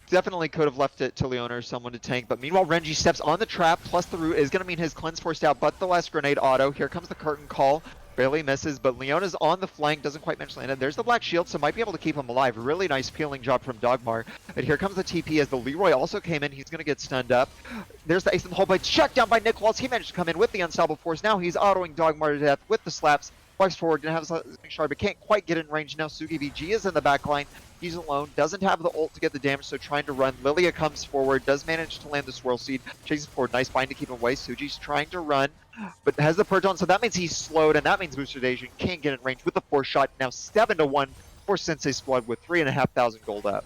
definitely could have left it to Leona or someone to tank, but meanwhile Renji steps on the trap, plus the root is going to mean his cleanse forced out, but the last grenade auto. Here comes the curtain call. Barely misses, but Leona's on the flank, doesn't quite manage to land it. There's the black shield, so might be able to keep him alive. Really nice peeling job from Dogmar. But here comes the TP as the Leroy also came in. He's going to get stunned up. There's the ace in the hole, but shut down by Nick Waltz. He managed to come in with the unstoppable force. Now he's autoing Dogmar to death with the slaps. Walks forward, gonna have a shard, but can't quite get in range. Now Suki BG is in the back line. He's alone, doesn't have the ult to get the damage, so trying to run. Lilia comes forward, does manage to land the Swirl Seed, chases forward, nice bind to keep him away. Suji's trying to run, but has the purge on, so that means he's slowed, and that means Boosted Asian can't get in range with the force shot. Now 7-1 for Sensei Squad with 3,500 gold up.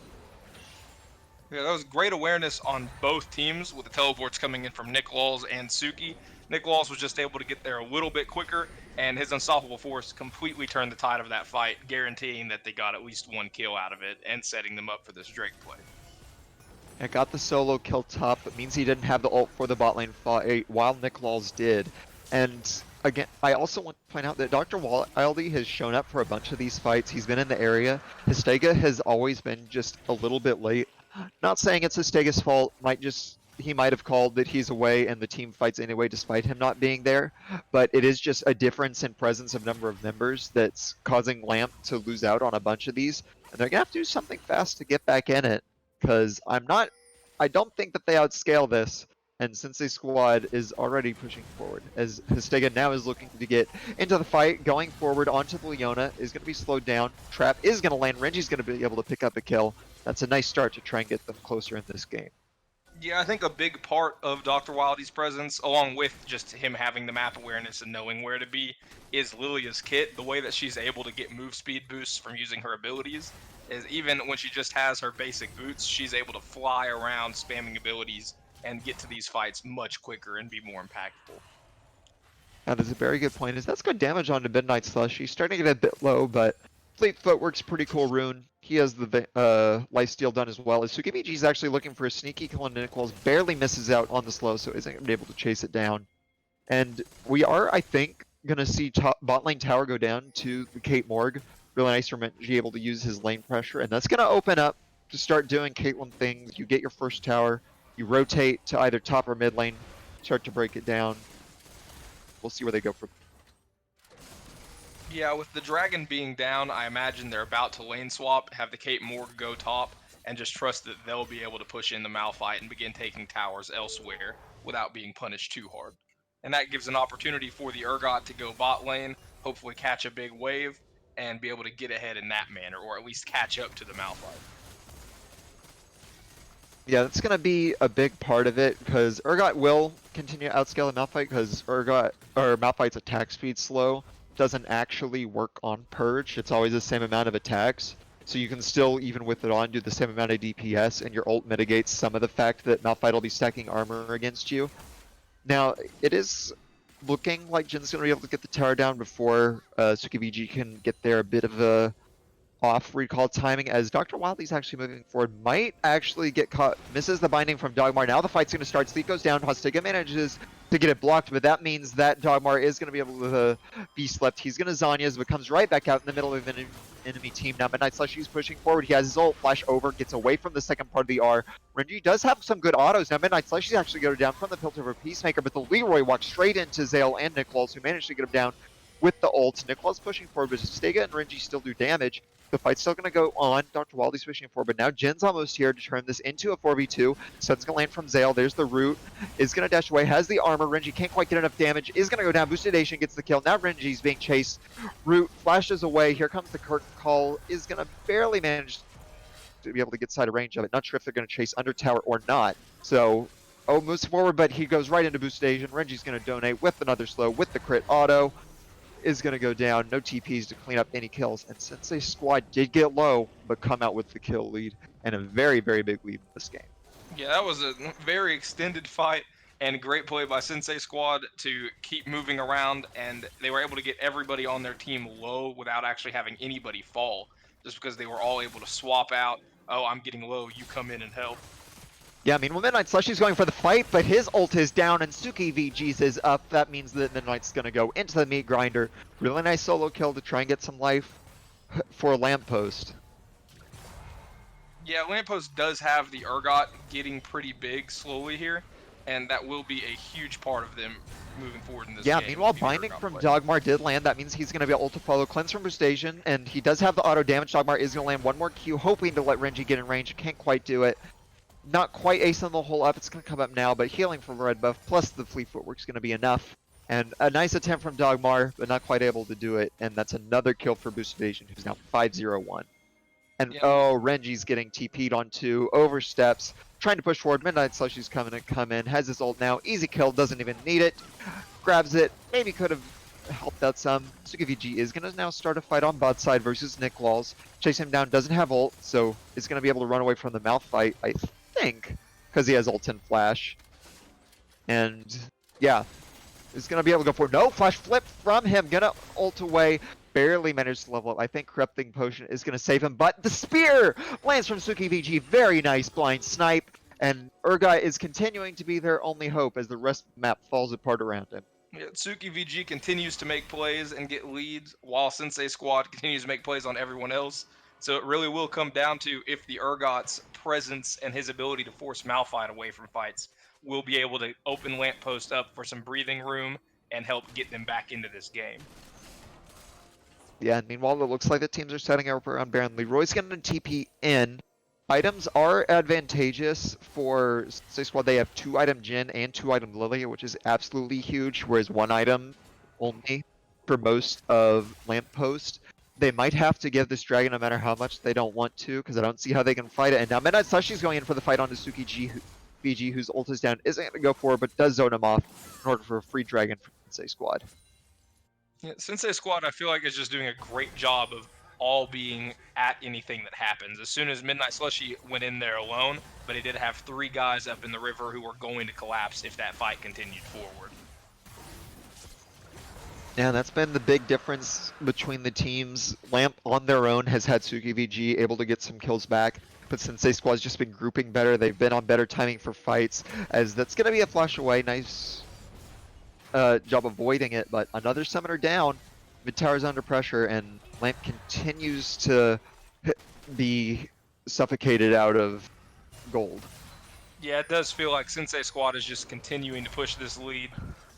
Yeah, that was great awareness on both teams with the teleports coming in from Nick Walls and Suki. Nick Walls was just able to get there a little bit quicker, and his unstoppable force completely turned the tide of that fight, guaranteeing that they got at least one kill out of it and setting them up for this Drake play. It got the solo kill top, it means he didn't have the ult for the bot lane fight, while Nick Walls did. And again, I also want to point out that Dr. Wildly has shown up for a bunch of these fights. He's been in the area. Histega has always been just a little bit late. Not saying it's Histega's fault, he might have called that he's away and the team fights anyway despite him not being there, but it is just a difference in presence of number of members that's causing Lamp to lose out on a bunch of these, and they're gonna have to do something fast to get back in it, because I don't think that they outscale this, and Sensei Squad is already pushing forward, as Histega now is looking to get into the fight, going forward onto the Leona, is going to be slowed down, Trap is going to land, Renji's going to be able to pick up a kill. That's a nice start to try and get them closer in this game. Yeah, I think a big part of Dr. Wildly's presence, along with just him having the map awareness and knowing where to be, is Lilia's kit. The way that she's able to get move speed boosts from using her abilities is even when she just has her basic boots, she's able to fly around spamming abilities and get to these fights much quicker and be more impactful. That is a very good point. That's good damage onto Midnight Slush. He's starting to get a bit low, but Fleet Footwork's pretty cool rune. He has the lifesteal done as well. As Sukimiji's actually looking for a sneaky kill on Nichols, barely misses out on the slow, so isn't going to be able to chase it down. And we are, I think, going to see bot lane tower go down to the Kate Morg. Really nice for Menji able to use his lane pressure, and that's going to open up to start doing Caitlyn things. You get your first tower, you rotate to either top or mid lane, start to break it down. We'll see where they go from. Yeah, with the dragon being down, I imagine they're about to lane swap, have the Kate Morg go top, and just trust that they'll be able to push in the Malphite and begin taking towers elsewhere without being punished too hard. And that gives an opportunity for the Urgot to go bot lane, hopefully catch a big wave, and be able to get ahead in that manner, or at least catch up to the Malphite. Yeah, that's going to be a big part of it, because Urgot will continue to outscale the Malphite, because Malphite's attack speed slow doesn't actually work on Purge. It's always the same amount of attacks, so you can still, even with it on, do the same amount of DPS, and your ult mitigates some of the fact that Malphite will be stacking armor against you. Now, it is looking like Jin's going to be able to get the tower down before Suki VG can get there a bit of a off recall timing, as Dr. Wildly's actually moving forward, might actually get caught, misses the binding from Dogmar. Now the fight's going to start. Sleep goes down. Hostiga manages to get it blocked, but that means that Dogmar is going to be able to be slept. He's going to Zanya's, but comes right back out in the middle of an enemy team. Now Midnight Slushy's pushing forward. He has his ult, flash over, gets away from the second part of the R. Renji does have some good autos. Now Midnight Slushy's actually going down from the Piltover Peacemaker, but the Leroy walks straight into Zale and Nicholas, who managed to get him down with the ult. Nicholas pushing forward, but Stega and Renji still do damage. The fight's still going to go on. Dr. Wildly's pushing forward, but now Jin's almost here to turn this into a 4v2. Sun's going to land from Zale. There's the root. Is going to dash away. Has the armor. Renji can't quite get enough damage. Is going to go down. Boosted Nation gets the kill. Now Renji's being chased. Root flashes away. Here comes the curtain call. Is going to barely manage to be able to get side of range of it. Not sure if they're going to chase under tower or not. So, moves forward, but he goes right into Boosted Asian. Renji's going to donate with another slow with the crit auto. Is going to go down. No TPs to clean up any kills. And Sensei Squad did get low, but come out with the kill lead and a very, very big lead in this game. Yeah, that was a very extended fight and great play by Sensei Squad to keep moving around, and they were able to get everybody on their team low without actually having anybody fall, just because they were all able to swap out. Oh, I'm getting low, you come in and help. Yeah, I mean, well, Midnight Slushy's going for the fight, but his ult is down and Suki VG's is up. That means that Midnight's going to go into the meat grinder. Really nice solo kill to try and get some life for Lamppost. Yeah, Lamppost does have the Urgot getting pretty big slowly here, and that will be a huge part of them moving forward in this game. Yeah, meanwhile, binding from Dogmar did land. That means he's going to be able to follow Cleanse from Boostation, and he does have the auto damage. Dogmar is going to land one more Q, hoping to let Renji get in range. Can't quite do it. Not quite acing the whole up. It's going to come up now, but healing from the red buff plus the fleet footwork is going to be enough. And a nice attempt from Dogmar, but not quite able to do it. And that's another kill for Boosted Asian, who's now 5-0-1. And yeah. Renji's getting TP'd onto, oversteps, trying to push forward. Midnight Slushy's coming to come in, has his ult now. Easy kill, doesn't even need it. Grabs it, maybe could have helped out some. Suki VG is going to now start a fight on bot side versus Nick Walls. Chase him down, doesn't have ult, so is going to be able to run away from the Malphite, I think, because he has ult and flash. And yeah, is going to be able to go for no flash flip from him. Gonna ult away, barely managed to level up. I think Corrupting Potion is going to save him, but the spear lands from Suki VG. Very nice blind snipe, and Urgot is continuing to be their only hope as the rest of the map falls apart around him. Yeah, Tsuki VG continues to make plays and get leads, while Sensei Squad continues to make plays on everyone else. So it really will come down to if the Urgot's presence and his ability to force Malphite away from fights will be able to open Lamppost up for some breathing room and help get them back into this game. Yeah, and meanwhile, it looks like the teams are setting up around Baron. Leroy's going to TP in. Items are advantageous for Sensei Squad. They have 2-item Jin and 2-item Lily, which is absolutely huge, whereas 1 item only for most of Lamppost. They might have to give this dragon no matter how much they don't want to, because I don't see how they can fight it. And now Midnight Slushy's going in for the fight on Suki VG, whose ult is down. Isn't going to go for it, but does zone him off in order for a free dragon from Sensei Squad. Yeah, Sensei Squad, I feel like, is just doing a great job of all being at anything that happens. As soon as Midnight Slushy went in there alone, but he did have 3 guys up in the river who were going to collapse if that fight continued forward. Yeah, that's been the big difference between the teams. Lamp on their own has had Suki VG able to get some kills back, but Sensei Squad's just been grouping better. They've been on better timing for fights, as that's going to be a flash away. Nice job avoiding it, but another summoner down. Mid tower's under pressure, and Lamp continues to be suffocated out of gold. Yeah, it does feel like Sensei Squad is just continuing to push this lead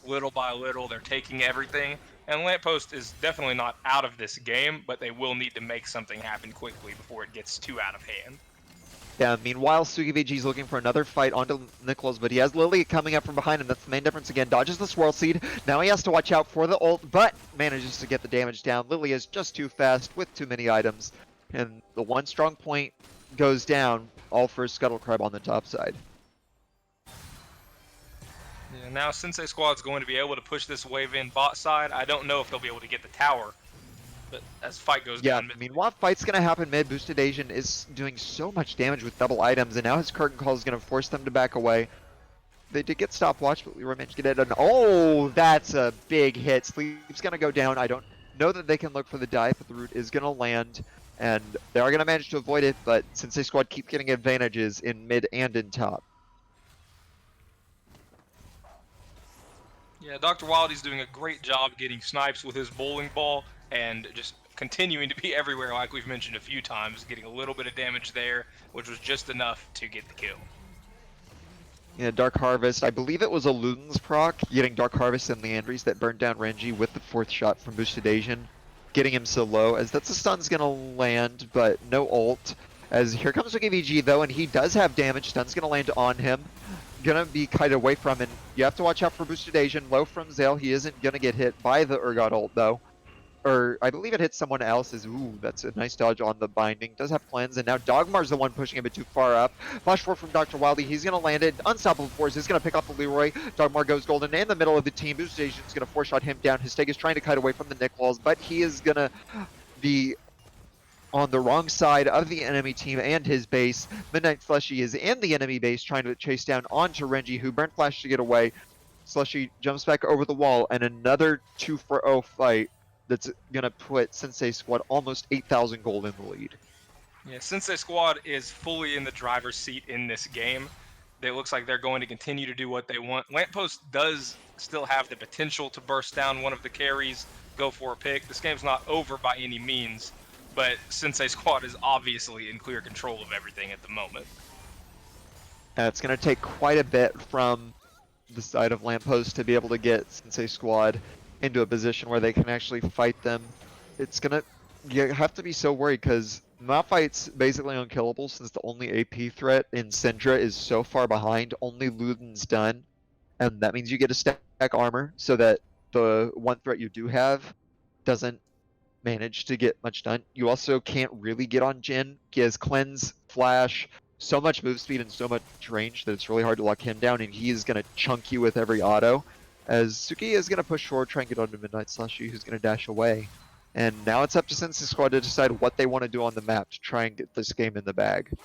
little by little. They're taking everything, and Lamppost is definitely not out of this game, but they will need to make something happen quickly before it gets too out of hand. Yeah, meanwhile, SugiVG is looking for another fight onto Nicholas, but he has Lily coming up from behind him. That's the main difference again. Dodges the Swirl Seed. Now he has to watch out for the ult, but manages to get the damage down. Lily is just too fast with too many items. And the one strong point goes down, all for Scuttle Crab on the top side. Yeah, now Sensei Squad's going to be able to push this wave in bot side. I don't know if they'll be able to get the tower, but as fight goes Yeah, down. meanwhile, fight's going to happen mid. Boosted Asian is doing so much damage with double items, and now his Curtain Call is going to force them to back away. They did get stopwatch, but Leroy managed to get it done. Oh, that's a big hit. Sleep's going to go down. I don't know that they can look for the dive, but the root is going to land, and they are going to manage to avoid it, but Sensei Squad keep getting advantages in mid and in top. Yeah, Dr. Wildy's doing a great job getting snipes with his bowling ball and just continuing to be everywhere like we've mentioned a few times, getting a little bit of damage there, which was just enough to get the kill. Yeah, Dark Harvest. I believe it was a Luden's proc, getting Dark Harvest and Leandries that burned down Renji with the fourth shot from Boosted Asian, getting him so low, as that's a stun's gonna land, but no ult. As here comes VG though, and he does have damage. Stun's gonna land on him. Gonna be kited away from, and you have to watch out for Boosted Asian. Low from Zale. He isn't gonna get hit by the Urgot ult though. Or I believe it hits someone else's. Ooh, that's a nice dodge on the binding. Does have cleanse, and now Dogmar's the one pushing a bit too far up. Flash forward from Dr. Wildy. He's going to land it. Unstoppable Force is going to pick up the Leroy. Dogmar goes golden in the middle of the team. Boosted Asian's going to four-shot him down. His stake is trying to kite away from the Nick Walls, but he is going to be on the wrong side of the enemy team and his base. Midnight Slushy is in the enemy base trying to chase down onto Renji, who burnt Flash to get away. Slushy jumps back over the wall, and another 2-for-0 fight that's going to put Sensei Squad almost 8,000 gold in the lead. Yeah, Sensei Squad is fully in the driver's seat in this game. It looks like they're going to continue to do what they want. Lamppost does still have the potential to burst down one of the carries, go for a pick. This game's not over by any means, but Sensei Squad is obviously in clear control of everything at the moment. It's going to take quite a bit from the side of Lamppost to be able to get Sensei Squad into a position where they can actually fight them. It's gonna, you have to be so worried because Malphite's basically unkillable since the only AP threat in Syndra is so far behind. Only Luden's done, and that means you get to stack armor so that the one threat you do have doesn't manage to get much done. You also can't really get on Jin. He has cleanse, flash, so much move speed and so much range that it's really hard to lock him down, and he is going to chunk you with every auto. As Suki is going to push forward, try and get onto Midnight Slushy, who's going to dash away. And now it's up to Sensei Squad to decide what they want to do on the map to try and get this game in the bag.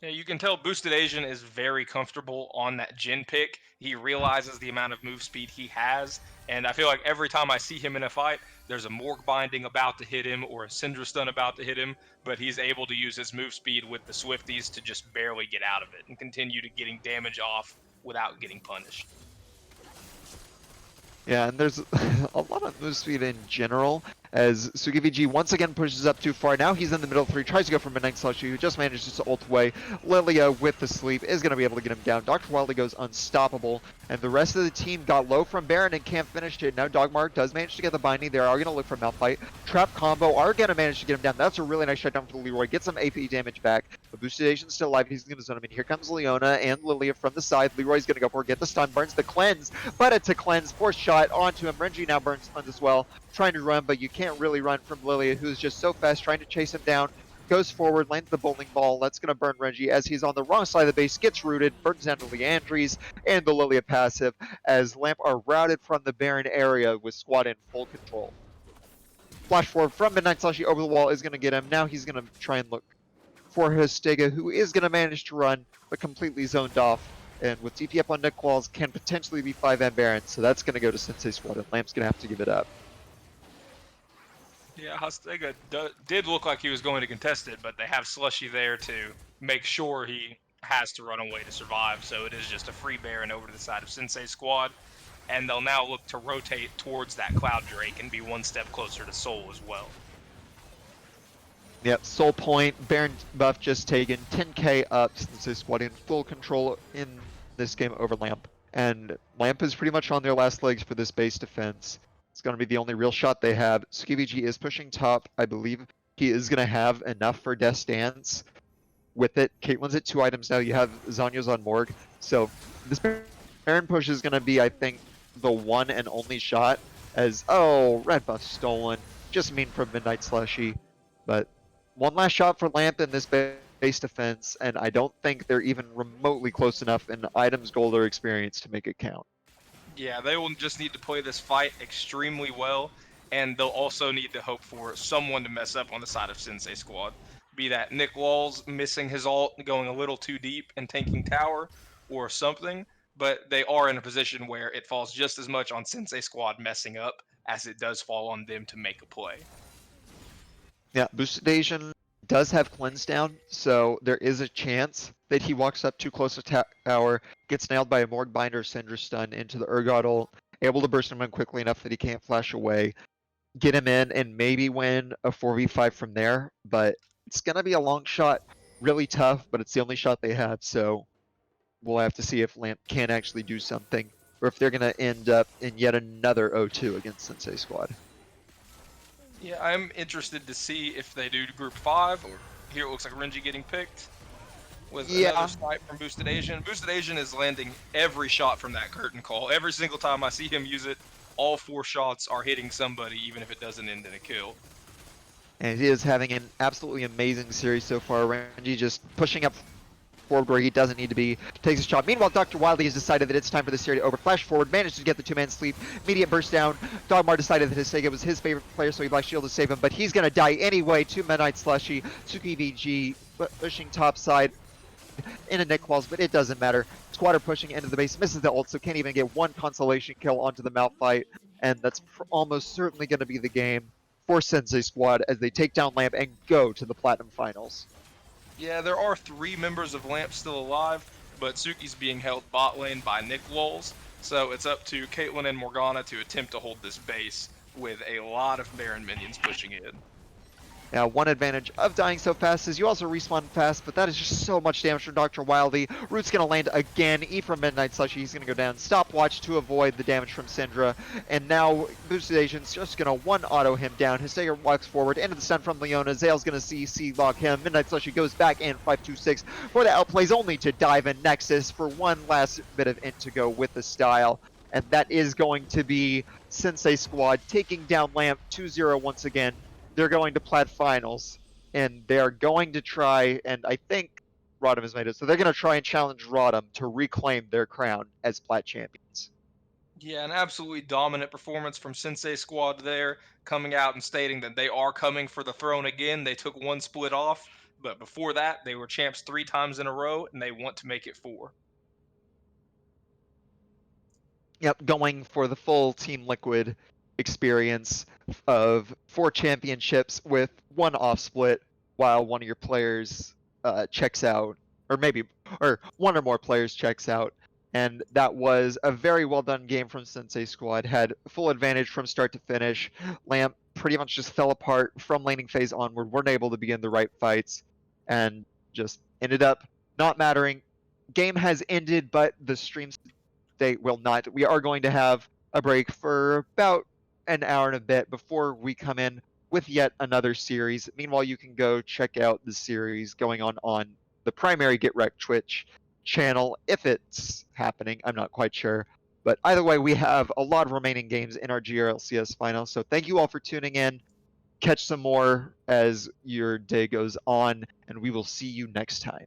Yeah, you can tell Boosted Asian is very comfortable on that Jin pick. He realizes the amount of move speed he has, and I feel like every time I see him in a fight, there's a Morg Binding about to hit him or a Syndra Stun about to hit him, but he's able to use his move speed with the Swifties to just barely get out of it and continue to getting damage off without getting punished. Yeah, and there's a lot of move speed in general, as SugiVG once again pushes up too far. Now he's in the middle of three, tries to go for Midnight Slushy, who just manages to ult away. Lilia with the sleep is going to be able to get him down. Dr. Wildy goes unstoppable, and the rest of the team got low from Baron and can't finish it. Now Dogmark does manage to get the binding. They are going to look for Malphite. Trap combo are going to manage to get him down. That's a really nice shutdown for Leroy. Get some AP damage back. The Boosted Asian's still alive. He's going to zone him in. Here comes Leona and Lilia from the side. Leroy's going to go for it. Get the stun. Burns the cleanse, but it's a cleanse. Fourth shot onto him. Renji now burns cleanse as well. Trying to run, but you can't really run from Lilia, who's just so fast, trying to chase him down. Goes forward, lands the bowling ball. That's going to burn Renji as he's on the wrong side of the base, gets rooted, burns down to Leandries and the Lilia passive as Lamp are routed from the Baron area with Squad in full control. Flash forward from Midnight Slushy over the wall is going to get him. Now he's going to try and look for Hostega, who is going to manage to run, but completely zoned off. And with TP up on Nick Walls, can potentially be 5 Baron, so that's going to go to Sensei Squad, and Lamp's going to have to give it up. Yeah, Hostega did look like he was going to contest it, but they have Slushy there to make sure he has to run away to survive, so it is just a free Baron over to the side of Sensei Squad, and they'll now look to rotate towards that Cloud Drake and be one step closer to Soul as well. Yep, Soul Point, Baron buff just taken, 10k up, Sensei Squad in full control in this game over Lamp. And Lamp is pretty much on their last legs for this base defense. It's going to be the only real shot they have. SQD is pushing top. I believe he is going to have enough for Death's Dance. with it. Caitlyn's at 2 items now. You have Zanya's on Morg. So this Baron push is going to be, I think, the one and only shot as, oh, red buff stolen. Just mean from Midnight Slushy. But one last shot for Lamp in this base defense, and I don't think they're even remotely close enough in items, gold, or experience to make it count. Yeah, they will just need to play this fight extremely well, and they'll also need to hope for someone to mess up on the side of Sensei Squad. Be that Nick Walls missing his ult, going a little too deep and tanking tower, or something, but they are in a position where it falls just as much on Sensei Squad messing up as it does fall on them to make a play. Yeah, Boosted Asian does have Cleanse down, so there is a chance that he walks up too close to tower, gets nailed by a Morg Binder Syndra stun into the Urgot ult, able to burst him in quickly enough that he can't flash away, get him in, and maybe win a 4v5 from there. But it's going to be a long shot, really tough, but it's the only shot they have, so we'll have to see if Lamp can actually do something, or if they're going to end up in yet another 0-2 against Sensei Squad. Yeah, I'm interested to see if they do Group 5. Here it looks like Renji getting picked with another snipe from Boosted Asian. Boosted Asian is landing every shot from that curtain call. Every single time I see him use it, all 4 shots are hitting somebody, even if it doesn't end in a kill. And he is having an absolutely amazing series so far. Renji just pushing up forward where he doesn't need to be, takes a shot. Meanwhile, Dr. Wildly has decided that it's time for this series to over. Flash forward, managed to get the 2-man sleep. Immediate burst down. Dogmar decided that his Sega was his favorite player, so he Black Shield to save him, but he's going to die anyway. 2 Midnight Slushy, Suki VG pushing top side into Nick Walls, but it doesn't matter. Squatter pushing into the base, misses the ult, so can't even get one consolation kill onto the Malphite, and that's almost certainly going to be the game for Sensei Squad as they take down Lamp and go to the Platinum Finals. Yeah, there are 3 members of Lamp still alive, but Suki's being held bot lane by Nick Walls, so it's up to Caitlyn and Morgana to attempt to hold this base with a lot of Baron minions pushing in. Now, one advantage of dying so fast is you also respawn fast, but that is just so much damage from Dr. Wildly. Root's going to land again, E from Midnight Slushy, he's going to go down. Stopwatch to avoid the damage from Syndra, and now Boosted Asian's just going to 1-auto him down. His Sager walks forward into the stun from Leona. Zale's going to CC lock him. Midnight Slushy goes back in 5-2-6 for the outplays, only to dive in Nexus for one last bit of int to go with the style. And that is going to be Sensei Squad taking down Lamp 2-0 once again. They're going to Plat Finals, and they're going to try, and I think Rodham has made it, so they're going to try and challenge Rodham to reclaim their crown as Plat champions. Yeah, an absolutely dominant performance from Sensei Squad there, coming out and stating that they are coming for the throne again. They took 1 split off, but before that, they were champs 3 times in a row, and they want to make it 4. Yep, going for the full Team Liquid experience of 4 championships with 1 off split while one of your players checks out, or 1 or more players checks out. And that was a very well done game from Sensei Squad. Had full advantage from start to finish. Lamp pretty much just fell apart from laning phase onward, weren't able to begin the right fights, and just ended up not mattering. Game has ended, but the stream state will not. We are going to have a break for about an hour and a bit before we come in with yet another series. Meanwhile, you can go check out the series going on the primary Get Wrecked Twitch channel if it's happening. I'm not quite sure. But either way, we have a lot of remaining games in our GRLCS finals. So thank you all for tuning in. Catch some more as your day goes on, and we will see you next time.